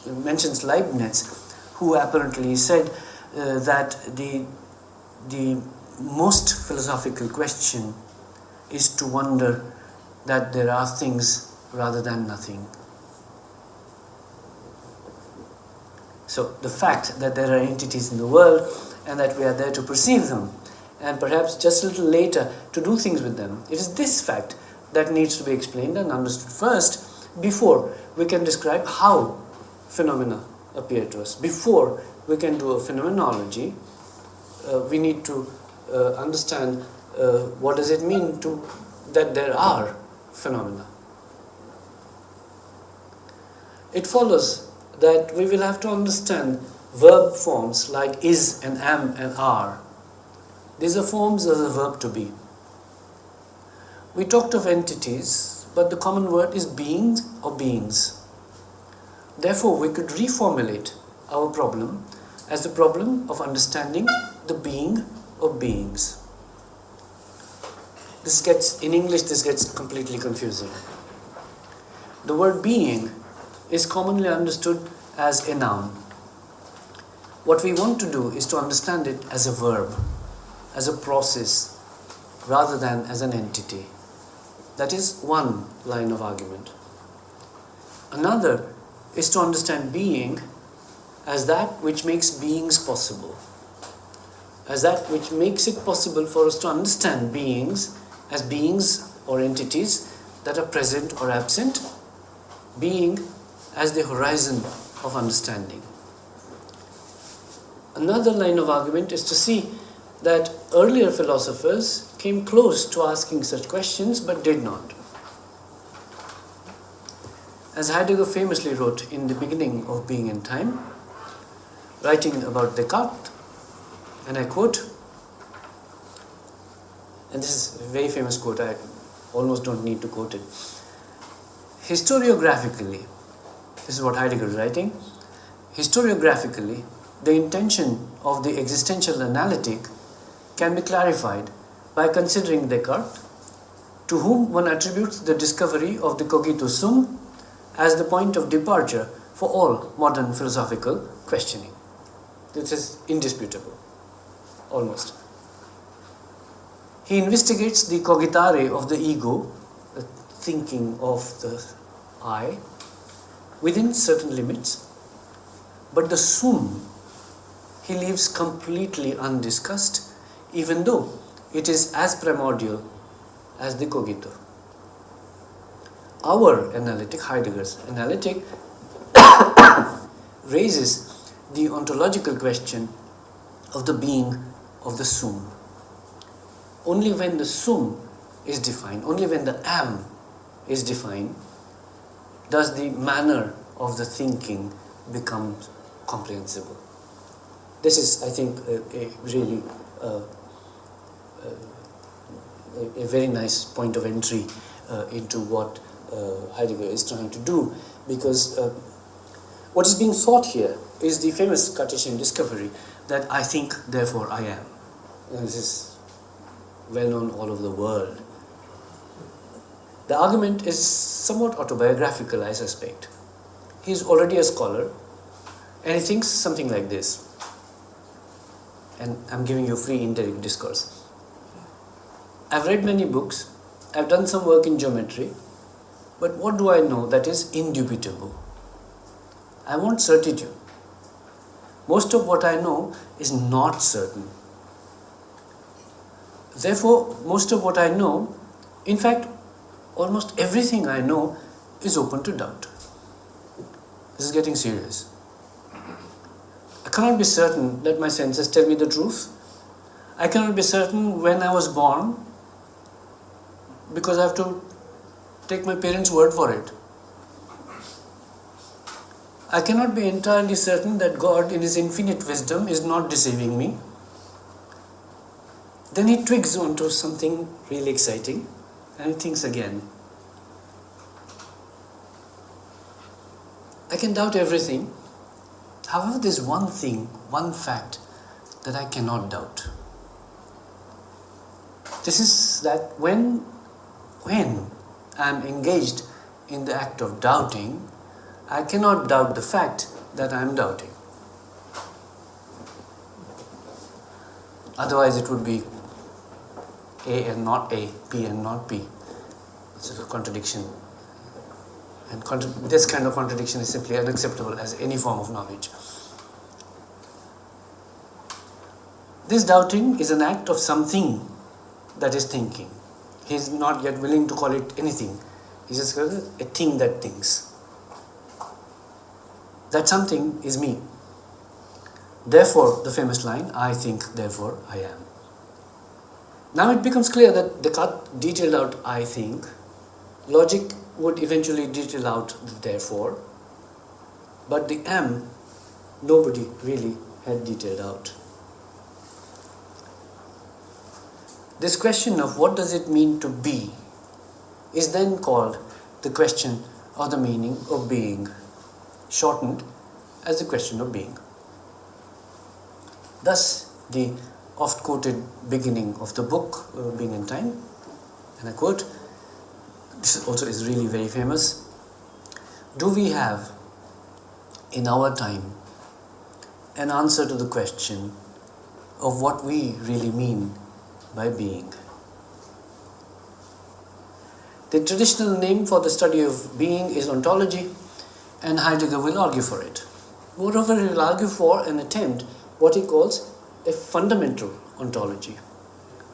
mentions Leibniz, who apparently said that the most philosophical question is to wonder that there are things rather than nothing. So the fact that there are entities in the world and that we are there to perceive them and perhaps just a little later to do things with them, it is this fact that needs to be explained and understood first before we can describe how phenomena appear to us. Before we can do a phenomenology, we need to understand what does it mean that there are phenomena. It follows that we will have to understand verb forms like is and am and are. These are forms of the verb to be. We talked of entities, but the common word is being or beings. Therefore, we could reformulate our problem as the problem of understanding the being of beings. In English, this gets completely confusing. The word being is commonly understood as a noun. What we want to do is to understand it as a verb, as a process, rather than as an entity. That is one line of argument. Another is to understand being as that which makes beings possible, as that which makes it possible for us to understand beings as beings or entities that are present or absent, being as the horizon of understanding. Another line of argument is to see that earlier philosophers came close to asking such questions but did not. As Heidegger famously wrote in the beginning of Being and Time, writing about Descartes, and I quote, and this is a very famous quote, I almost don't need to quote it. Historiographically, this is what Heidegger is writing, historiographically, the intention of the existential analytic can be clarified by considering Descartes, to whom one attributes the discovery of the cogito sum as the point of departure for all modern philosophical questioning. This is indisputable, almost. He investigates the cogitare of the ego, the thinking of the I within certain limits, but the sum he leaves completely undiscussed, even though it is as primordial as the cogito. Our analytic, Heidegger's analytic, raises the ontological question of the being of the sum. Only when the sum is defined, only when the am is defined, does the manner of the thinking become comprehensible. This is, I think, a really a very nice point of entry into what Heidegger is trying to do, because what is being sought here is the famous Cartesian discovery that I think, therefore I am. And this is well known all over the world. The argument is somewhat autobiographical, I suspect. He is already a scholar, and he thinks something like this. And I'm giving you free indirect discourse. I've read many books, I've done some work in geometry, but what do I know that is indubitable? I want certitude. Most of what I know is not certain. Therefore, most of what I know, in fact, almost everything I know is open to doubt. This is getting serious. I cannot be certain that my senses tell me the truth. I cannot be certain when I was born, because I have to take my parents' word for it. I cannot be entirely certain that God, in His infinite wisdom, is not deceiving me. Then he twigs onto something really exciting, and he thinks again. I can doubt everything. However, there's one thing, one fact that I cannot doubt. This is that when I'm engaged in the act of doubting, I cannot doubt the fact that I'm doubting. Otherwise it would be A and not A, P and not P. It's a contradiction. And this kind of contradiction is simply unacceptable as any form of knowledge. This doubting is an act of something that is thinking. He is not yet willing to call it anything. He just calls it a thing that thinks. That something is me. Therefore, the famous line, I think, therefore I am. Now it becomes clear that Descartes detailed out I think. Logic would eventually detail out the therefore. But the am, nobody really had detailed out. This question of what does it mean to be is then called the question of the meaning of being, shortened as the question of being. Thus, the oft-quoted beginning of the book, Being and Time, and I quote, this also is really very famous: do we have, in our time, an answer to the question of what we really mean by being? The traditional name for the study of being is ontology, and Heidegger will argue for it. Moreover, he will argue for and attempt what he calls a fundamental ontology.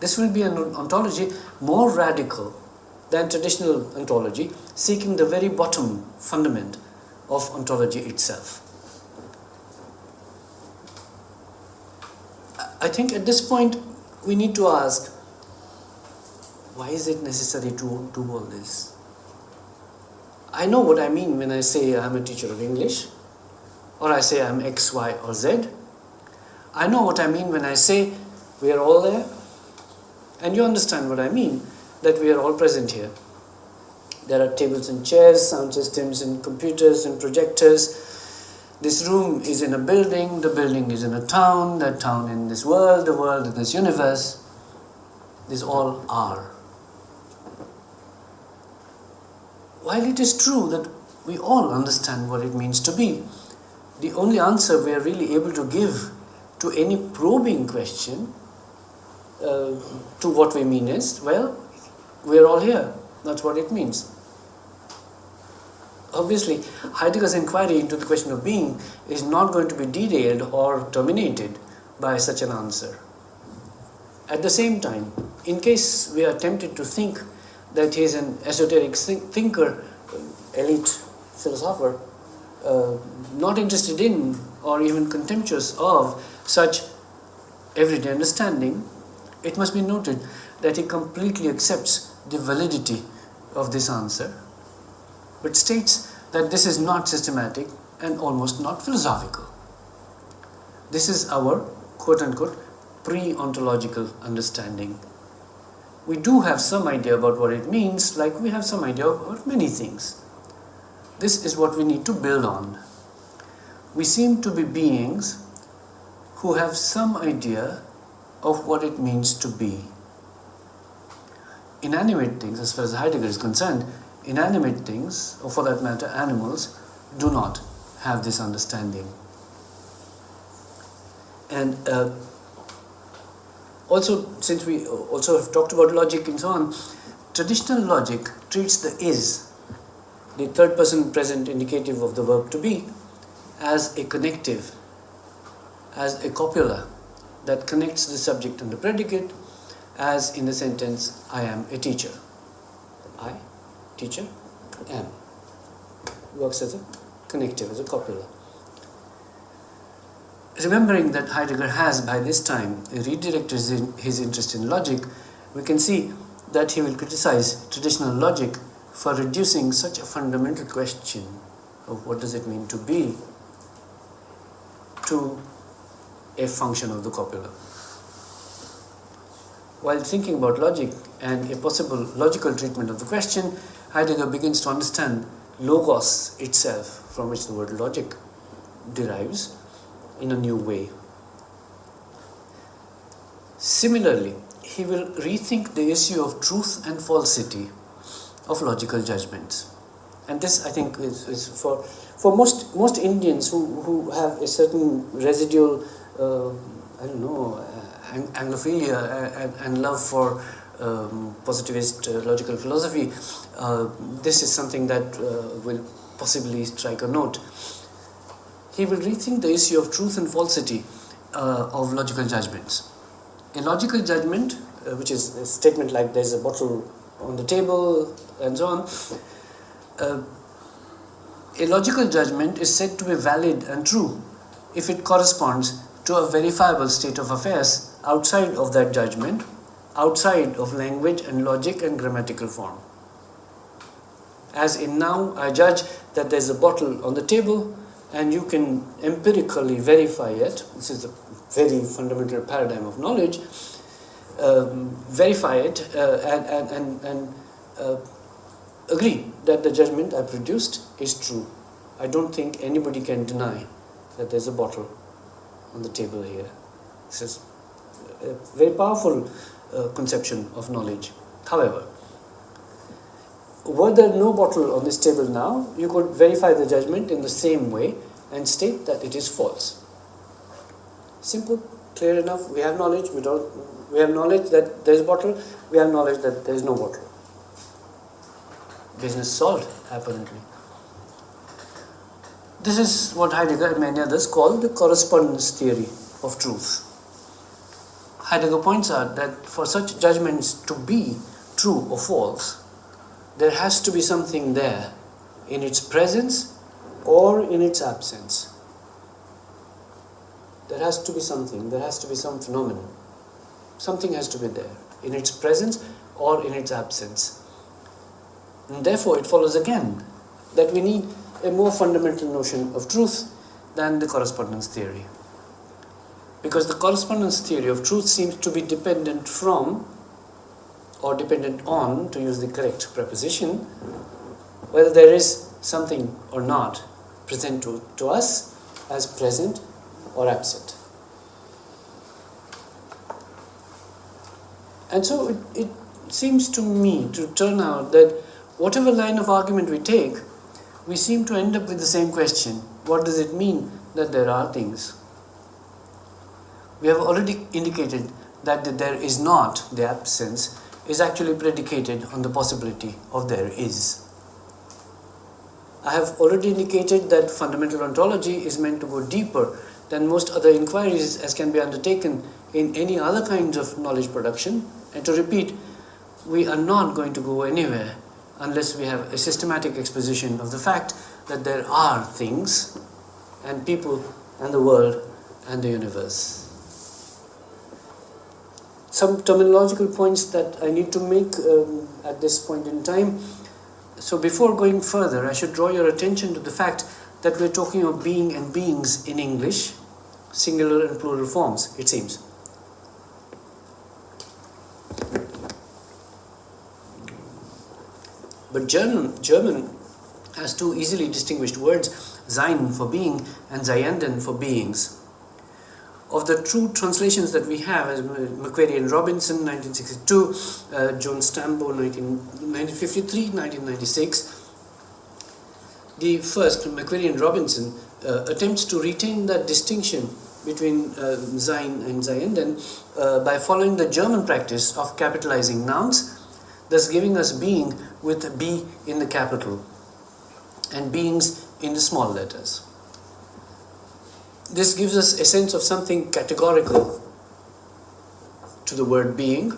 This will be an ontology more radical than traditional ontology, seeking the very bottom fundament of ontology itself. I think at this point we need to ask, why is it necessary to do all this? I know what I mean when I say I'm a teacher of English, or I say I'm X, Y, or Z. I know what I mean when I say we are all there, and you understand what I mean, that we are all present here. There are tables and chairs, sound systems and computers and projectors. This room is in a building, the building is in a town, that town in this world, the world in this universe. These all are. While it is true that we all understand what it means to be, the only answer we are really able to give to any probing question to what we mean is, well, we are all here. That's what it means. obviously, Heidegger's inquiry into the question of being is not going to be derailed or terminated by such an answer. At the same time, in case we are tempted to think that he is an esoteric thinker, elite philosopher, not interested in or even contemptuous of such everyday understanding, it must be noted that he completely accepts the validity of this answer, but states that this is not systematic and almost not philosophical. This is our quote-unquote pre-ontological understanding. We do have some idea about what it means, like we have some idea about many things. This is what we need to build on. We seem to be beings who have some idea of what it means to be. Inanimate things, as far as Heidegger is concerned, inanimate things, or for that matter animals, do not have this understanding. And also, since we also have talked about logic and so on, traditional logic treats the is, the third person present indicative of the verb to be, as a connective, as a copula that connects the subject and the predicate, as in the sentence, I am a teacher. I, teacher, am. Works as a connective, as a copula. Remembering that Heidegger has by this time redirected his interest in logic, we can see that he will criticize traditional logic for reducing such a fundamental question of what does it mean to be to a function of the copula. While thinking about logic and a possible logical treatment of the question, Heidegger begins to understand logos itself, from which the word logic derives, in a new way. Similarly, he will rethink the issue of truth and falsity of logical judgments. And this, I think, is for most Indians who have a certain residual, Anglophilia and love for positivist logical philosophy, this is something that will possibly strike a note. He will rethink the issue of truth and falsity of logical judgments. A logical judgment, which is a statement like there's a bottle on the table and so on, a logical judgment is said to be valid and true if it corresponds to a verifiable state of affairs outside of that judgment, outside of language and logic and grammatical form. As in now, I judge that there's a bottle on the table and you can empirically verify it. This is a very fundamental paradigm of knowledge. Verify it and agree that the judgment I produced is true. I don't think anybody can deny that there's a bottle on the table here. This is a very powerful conception of knowledge. However, were there no bottle on this table now, you could verify the judgment in the same way and state that it is false. Simple, clear enough. We have knowledge. We have knowledge that there is a bottle. We have knowledge that there is no bottle. Business solved, apparently. This is what Heidegger and many others call the correspondence theory of truth. Heidegger points out that for such judgments to be true or false, there has to be something there in its presence or in its absence. There has to be something, there has to be some phenomenon. Something has to be there in its presence or in its absence. And therefore, it follows again that we need a more fundamental notion of truth than the correspondence theory. Because the correspondence theory of truth seems to be dependent from, or dependent on, to use the correct preposition, whether there is something or not present to us as present or absent. And so it seems to me to turn out that whatever line of argument we take, we seem to end up with the same question. What does it mean that there are things? We have already indicated that the there is not, the absence, is actually predicated on the possibility of there is. I have already indicated that fundamental ontology is meant to go deeper than most other inquiries as can be undertaken in any other kinds of knowledge production. And to repeat, we are not going to go anywhere unless we have a systematic exposition of the fact that there are things and people and the world and the universe. Some terminological points that I need to make at this point in time. So before going further, I should draw your attention to the fact that we're talking of being and beings in English, singular and plural forms, it seems. But German has two easily distinguished words, sein for being and Seienden for beings. Of the true translations that we have, as Macquarie and Robinson, 1962, John Stambo, 1953, 1996, the first, Macquarie and Robinson, attempts to retain that distinction between sein and Seienden by following the German practice of capitalizing nouns, thus giving us being with B in the capital and beings in the small letters. This gives us a sense of something categorical to the word being,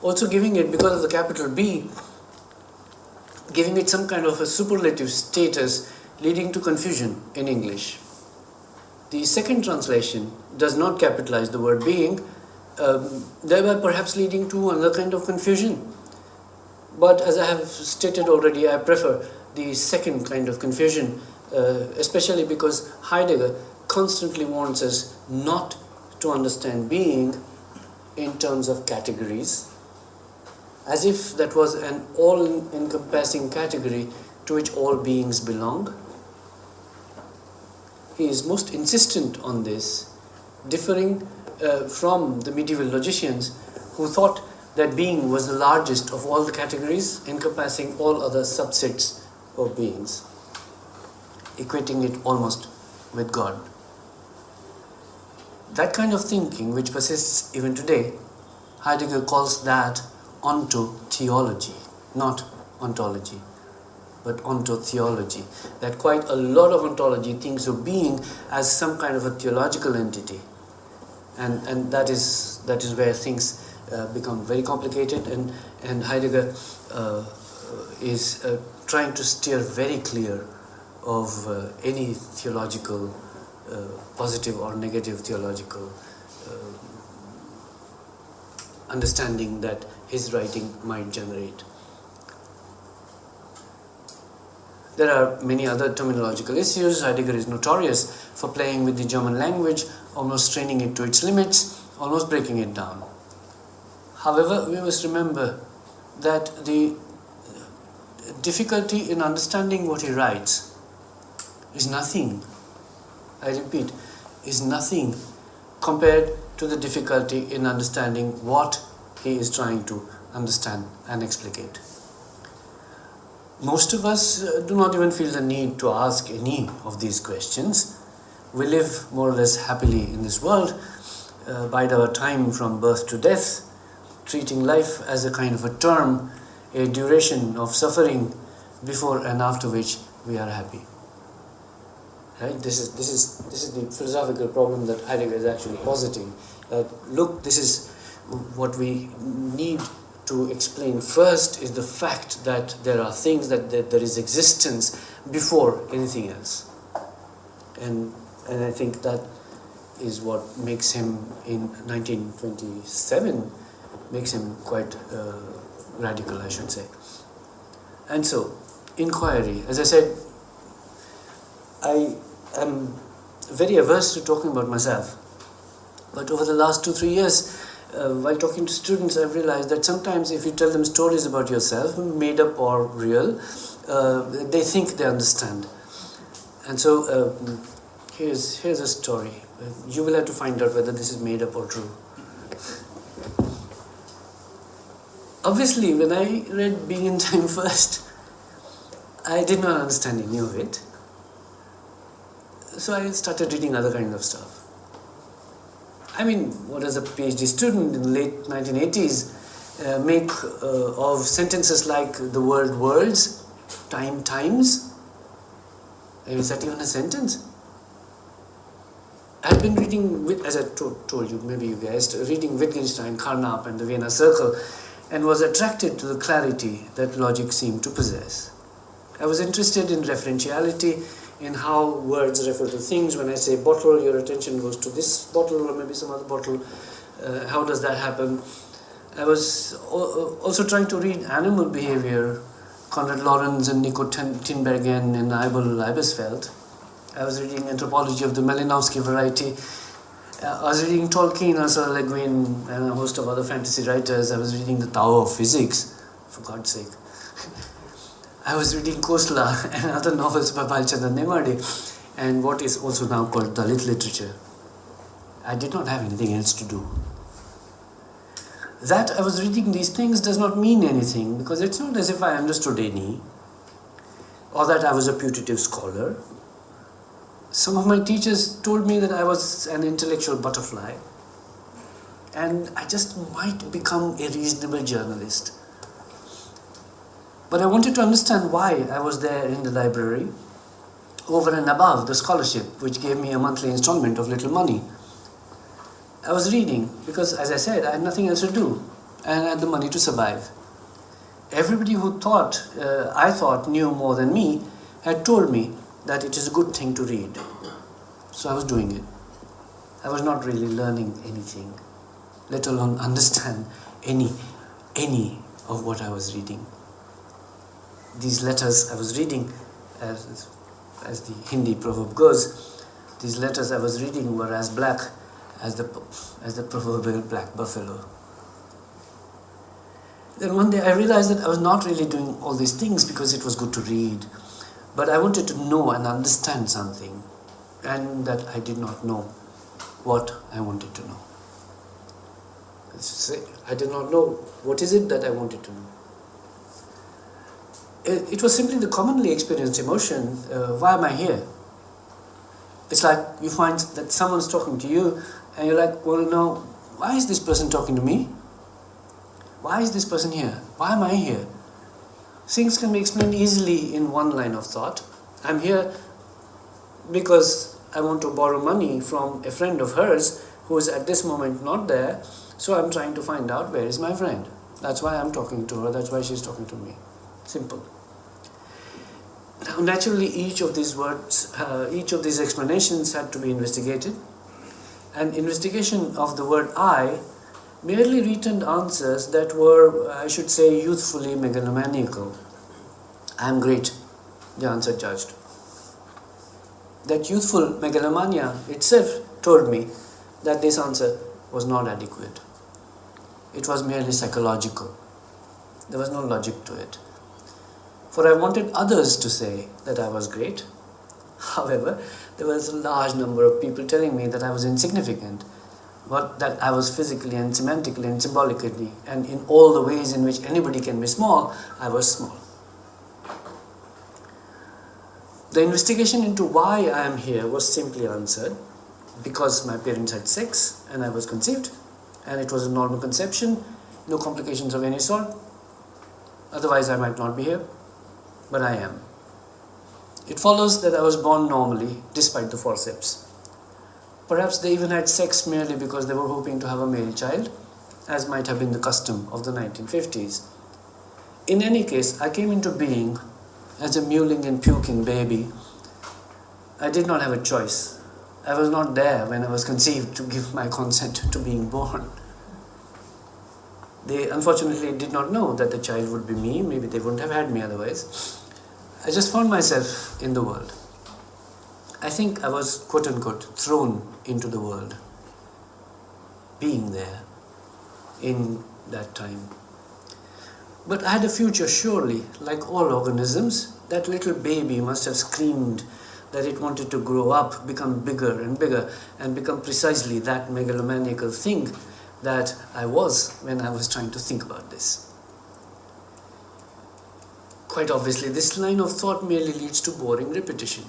also giving it, because of the capital B, giving it some kind of a superlative status, leading to confusion in English. The second translation does not capitalize the word being, thereby perhaps leading to another kind of confusion. But as I have stated already, I prefer the second kind of confusion, especially because Heidegger constantly wants us not to understand being in terms of categories, as if that was an all-encompassing category to which all beings belong. He is most insistent on this, differing from the medieval logicians who thought that being was the largest of all the categories, encompassing all other subsets of beings, equating it almost with God. That kind of thinking, which persists even today, Heidegger calls that ontotheology, not ontology, but ontotheology. That quite a lot of ontology thinks of being as some kind of a theological entity, and that is where things become very complicated, and Heidegger is trying to steer very clear of any theological, positive or negative theological understanding that his writing might generate. There are many other terminological issues. Heidegger is notorious for playing with the German language, almost straining it to its limits, almost breaking it down. However, we must remember that the difficulty in understanding what he writes is nothing, I repeat, is nothing compared to the difficulty in understanding what he is trying to understand and explicate. Most of us do not even feel the need to ask any of these questions. We live more or less happily in this world, bide our time from birth to death, treating life as a kind of a term, a duration of suffering, before and after which we are happy. Right? This is the philosophical problem that Heidegger is actually positing. Look, this is what we need to explain first, is the fact that there are things, that there is existence before anything else. And I think that is what makes him, in 1927, makes him quite radical, I should say. And so, inquiry. As I said, I am very averse to talking about myself. But over the last 2-3 years, while talking to students, I've realized that sometimes if you tell them stories about yourself, made up or real, they think they understand. And so here's a story. You will have to find out whether this is made up or true. Obviously, when I read Being in Time first, I did not understand any of it. So I started reading other kinds of stuff. I mean, what does a PhD student in the late 1980s make of sentences like the word worlds, time times, Is that even a sentence? I had been reading, as I told you, maybe you guys, reading Wittgenstein, Carnap and the Vienna Circle, and was attracted to the clarity that logic seemed to possess. I was interested in referentiality, in how words refer to things. When I say bottle, your attention goes to this bottle or maybe some other bottle. How does that happen? I was also trying to read animal behavior, Konrad Lorenz and Nico Tinbergen and Eibel Leibesfeld. I was reading Anthropology of the Malinowski Variety. I was reading Tolkien, Ursula Le Guin, and a host of other fantasy writers. I was reading The Tao of Physics, for God's sake. I was reading Khosla and other novels by Balchandra Nemade, and what is also now called Dalit literature. I did not have anything else to do. That I was reading these things does not mean anything, because it's not as if I understood any, or that I was a putative scholar. Some of my teachers told me that I was an intellectual butterfly, and I just might become a reasonable journalist. But I wanted to understand why I was there in the library, over and above the scholarship, which gave me a monthly installment of little money. I was reading because, as I said, I had nothing else to do, and I had the money to survive. Everybody who I thought knew more than me had told me that it is a good thing to read. So I was doing it. I was not really learning anything, let alone understand any of what I was reading. These letters I was reading, as the Hindi proverb goes, these letters I was reading were as black as the proverbial black buffalo. Then one day I realized that I was not really doing all these things because it was good to read, but I wanted to know and understand something, and that I did not know what I wanted to know. I did not know what is it that I wanted to know. It was simply the commonly experienced emotion, why am I here? It's like you find that someone's talking to you and you're like, well, no, why is this person talking to me? Why is this person here? Why am I here? Things can be explained easily in one line of thought. I'm here because I want to borrow money from a friend of hers who is at this moment not there, so I'm trying to find out where is my friend. That's why I'm talking to her, that's why she's talking to me. Simple. Now, naturally, each of these words, each of these explanations had to be investigated. And investigation of the word I merely returned answers that were, I should say, youthfully megalomaniacal. I am great, the answer judged. That youthful megalomania itself told me that this answer was not adequate. It was merely psychological. There was no logic to it. For I wanted others to say that I was great. However, there was a large number of people telling me that I was insignificant, but that I was physically and semantically and symbolically, and in all the ways in which anybody can be small, I was small. The investigation into why I am here was simply answered because my parents had sex and I was conceived, and it was a normal conception, no complications of any sort. Otherwise, I might not be here, but I am. It follows that I was born normally, despite the forceps. Perhaps they even had sex merely because they were hoping to have a male child, as might have been the custom of the 1950s. In any case, I came into being as a mewling and puking baby. I did not have a choice. I was not there when I was conceived to give my consent to being born. They unfortunately did not know that the child would be me. Maybe they wouldn't have had me otherwise. I just found myself in the world. I think I was, quote-unquote, thrown into the world, being there in that time. But I had a future, surely. Like all organisms, that little baby must have screamed that it wanted to grow up, become bigger, and become precisely that megalomaniacal thing that I was when I was trying to think about this. Quite obviously, this line of thought merely leads to boring repetition.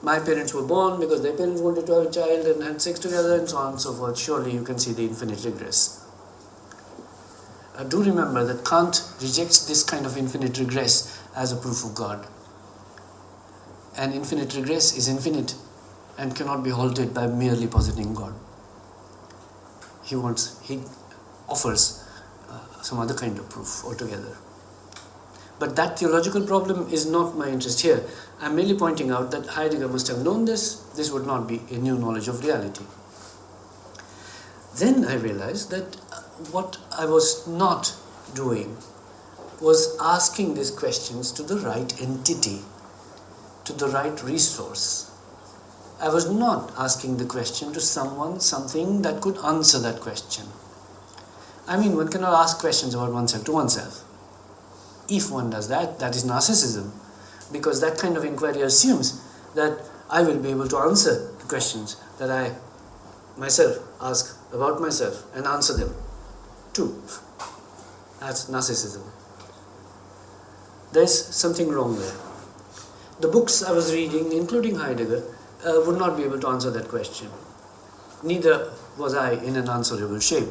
My parents were born because their parents wanted to have a child and had sex together and so on and so forth. Surely you can see the infinite regress. I do remember that Kant rejects this kind of infinite regress as a proof of God. and infinite regress is infinite and cannot be halted by merely positing God. He offers some other kind of proof altogether. But that theological problem is not my interest here. I'm merely pointing out that Heidegger must have known this. This would not be a new knowledge of reality. Then I realized that what I was not doing was asking these questions to the right entity, to the right resource. I was not asking the question to someone, something that could answer that question. I mean, one cannot ask questions about oneself to oneself. If one does that, that is narcissism, because that kind of inquiry assumes that I will be able to answer the questions that I myself ask about myself and answer them too. That's narcissism. There's something wrong there. The books I was reading, including Heidegger, would not be able to answer that question. Neither was I in an answerable shape.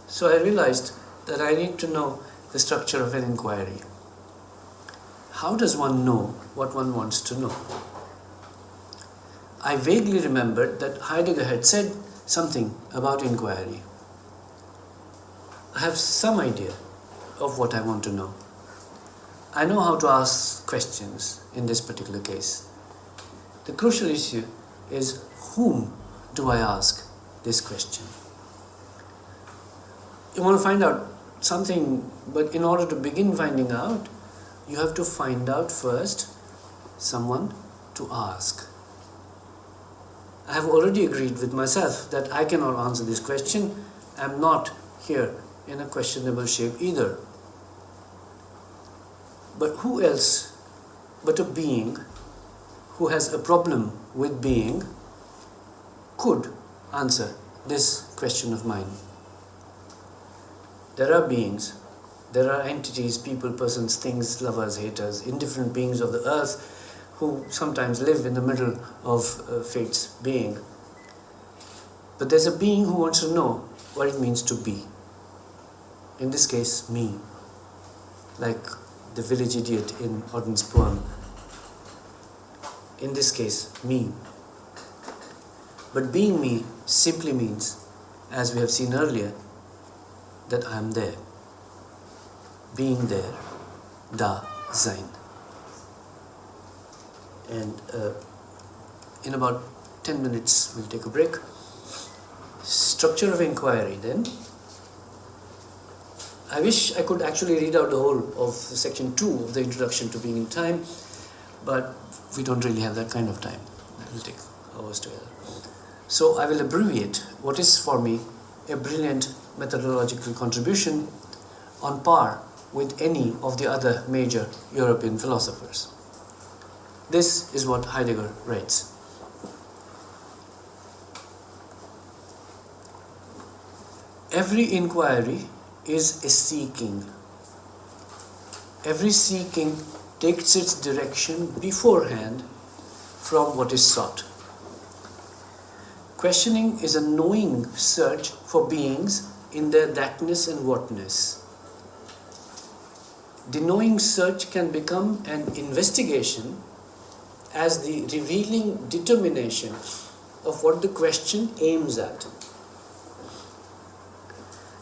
So I realized that I need to know the structure of an inquiry. How does one know what one wants to know? I vaguely remembered that Heidegger had said something about inquiry. I have some idea of what I want to know. I know how to ask questions in this particular case. The crucial issue is, whom do I ask this question? You want to find out something, but in order to begin finding out, you have to find out first someone to ask. I have already agreed with myself that I cannot answer this question. I am not here in a questionable shape either. But who else but a being who has a problem with being could answer this question of mine? There are beings, there are entities, people, persons, things, lovers, haters, indifferent beings of the earth who sometimes live in the middle of fate's being. But there's a being who wants to know what it means to be. In this case, me. Like the village idiot in Auden's poem. In this case, me. But being me simply means, as we have seen earlier, that I am there. Being there, da sein. And in about 10 minutes we'll take a break. Structure of inquiry then. I wish I could actually read out the whole of section 2 of the introduction to being in time, but we don't really have that kind of time. That will take hours together. So I will abbreviate what is for me a brilliant methodological contribution on par with any of the other major European philosophers. This is what Heidegger writes. Every inquiry is a seeking. Every seeking takes its direction beforehand from what is sought. Questioning is a knowing search for beings in their thatness and whatness. The knowing search can become an investigation as the revealing determination of what the question aims at.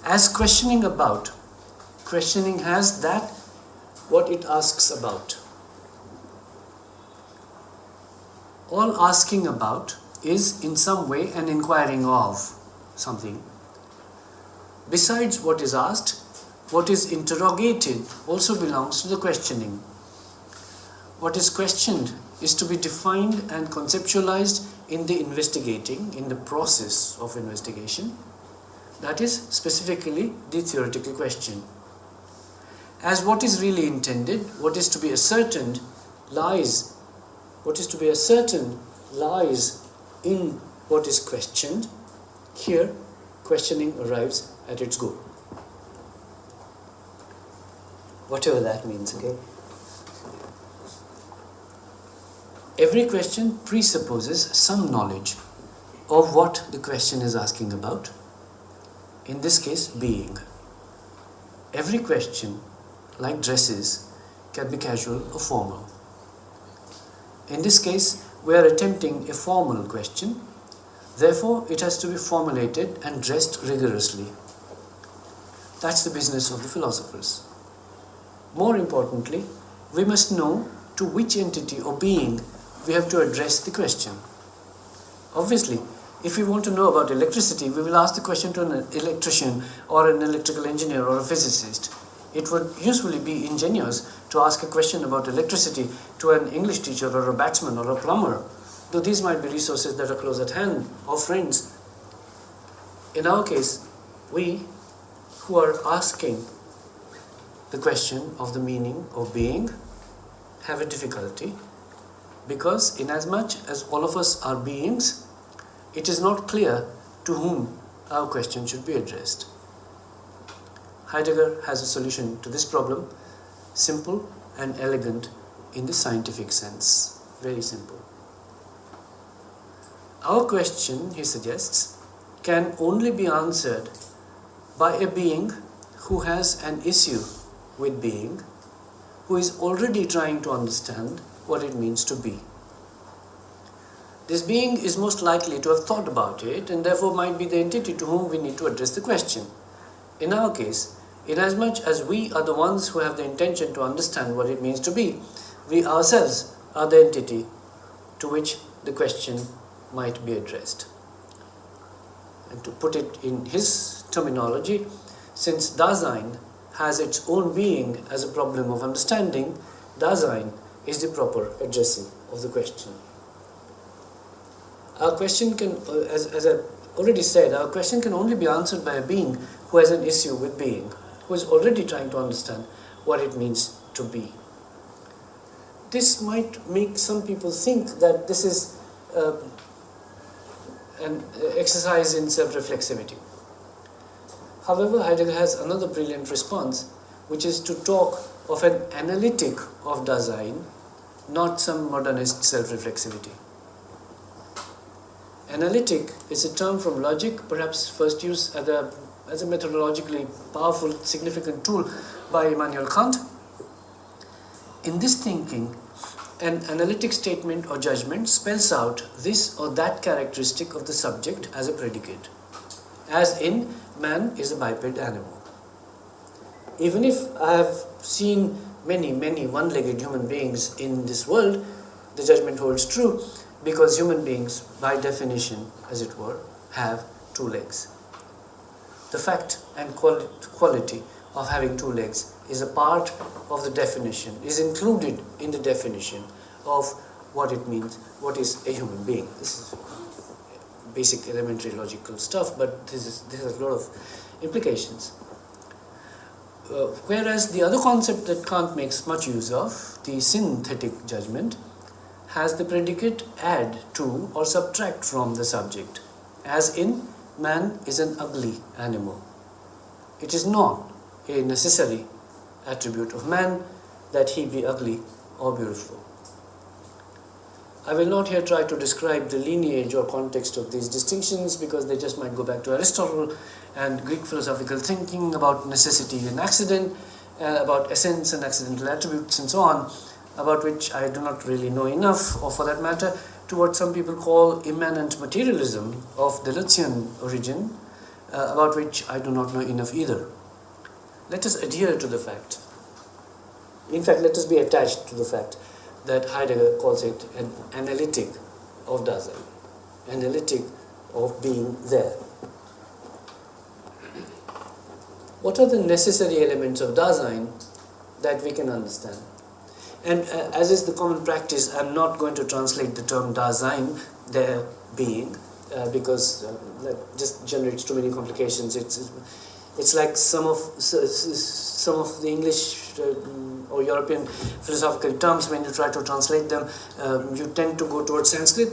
As questioning about, questioning has that what it asks about. All asking about is in some way an inquiring of something. Besides what is asked, what is interrogated also belongs to the questioning. What is questioned is to be defined and conceptualized in the investigating, in the process of investigation. That is specifically the theoretical question. As what is really intended, what is to be ascertained lies in what is questioned. Here, questioning arrives at its goal. Whatever that means, okay? Every question presupposes some knowledge of what the question is asking about. In this case, being. Every question, like dresses, can be casual or formal. In this case, we are attempting a formal question. Therefore, it has to be formulated and dressed rigorously. That's the business of the philosophers. More importantly, we must know to which entity or being we have to address the question. Obviously, if we want to know about electricity, we will ask the question to an electrician or an electrical engineer or a physicist. It would usually be ingenious to ask a question about electricity to an English teacher or a batsman or a plumber, though these might be resources that are close at hand or friends. In our case, we who are asking the question of the meaning of being have a difficulty, because inasmuch as all of us are beings, it is not clear to whom our question should be addressed. Heidegger has a solution to this problem, simple and elegant in the scientific sense. Very simple. Our question, he suggests, can only be answered by a being who has an issue with being, who is already trying to understand what it means to be. This being is most likely to have thought about it, and therefore might be the entity to whom we need to address the question. In our case, inasmuch as we are the ones who have the intention to understand what it means to be, we ourselves are the entity to which the question might be addressed. And to put it in his terminology, since Dasein has its own being as a problem of understanding, Dasein is the proper addressing of the question. Our question can, as I already said, our question can only be answered by a being who has an issue with being, who is already trying to understand what it means to be. This might make some people think that this is an exercise in self-reflexivity. However, Heidegger has another brilliant response, which is to talk of an analytic of Dasein, not some modernist self-reflexivity. Analytic is a term from logic, perhaps first used as a methodologically powerful, significant tool by Immanuel Kant. In this thinking, an analytic statement or judgment spells out this or that characteristic of the subject as a predicate, as in, man is a biped animal. Even if I have seen many one-legged human beings in this world, the judgment holds true, because human beings, by definition, as it were, have two legs. The fact and quality of having two legs is a part of the definition, is included in the definition of what it means, what is a human being. This is basic elementary logical stuff, but this has a lot of implications. Whereas the other concept that Kant makes much use of, the synthetic judgment, has the predicate add to or subtract from the subject, as in, man is an ugly animal. It is not a necessary attribute of man that he be ugly or beautiful. I will not here try to describe the lineage or context of these distinctions, because they just might go back to Aristotle and Greek philosophical thinking about necessity and accident, about essence and accidental attributes and so on, about which I do not really know enough, or for that matter, to what some people call immanent materialism of Deleuzian origin, about which I do not know enough either. Let us adhere to the fact. In fact, let us be attached to the fact that Heidegger calls it an analytic of Dasein, analytic of being there. What are the necessary elements of Dasein that we can understand? And as is the common practice, I'm not going to translate the term Dasein, their being, because that just generates too many complications. It's like some of the English or European philosophical terms. When you try to translate them, you tend to go towards Sanskrit,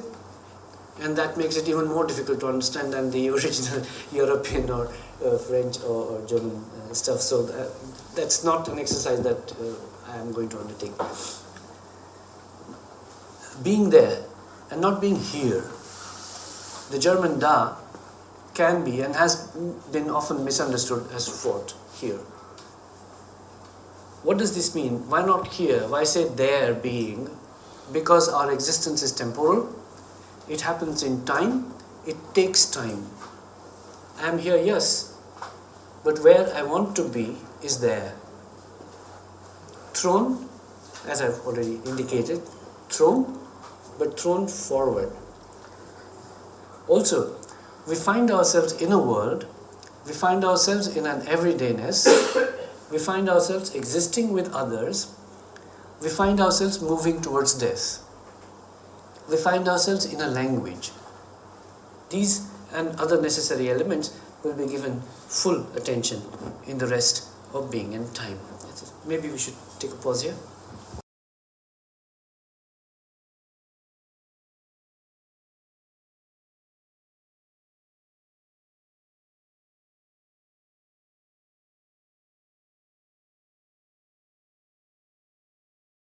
and that makes it even more difficult to understand than the original European or French or German stuff. So that's not an exercise that I am going to undertake. Being there and not being here. The German da can be and has been often misunderstood as fort, here. What does this mean? Why not here? Why say there being? because our existence is temporal, it happens in time, it takes time. I am here, yes, but where I want to be is there. Thrown, as I've already indicated, thrown, but thrown forward. Also, we find ourselves in a world, we find ourselves in an everydayness, we find ourselves existing with others, we find ourselves moving towards death. We find ourselves in a language. These and other necessary elements will be given full attention in the rest of being and time. Maybe we should take a pause here.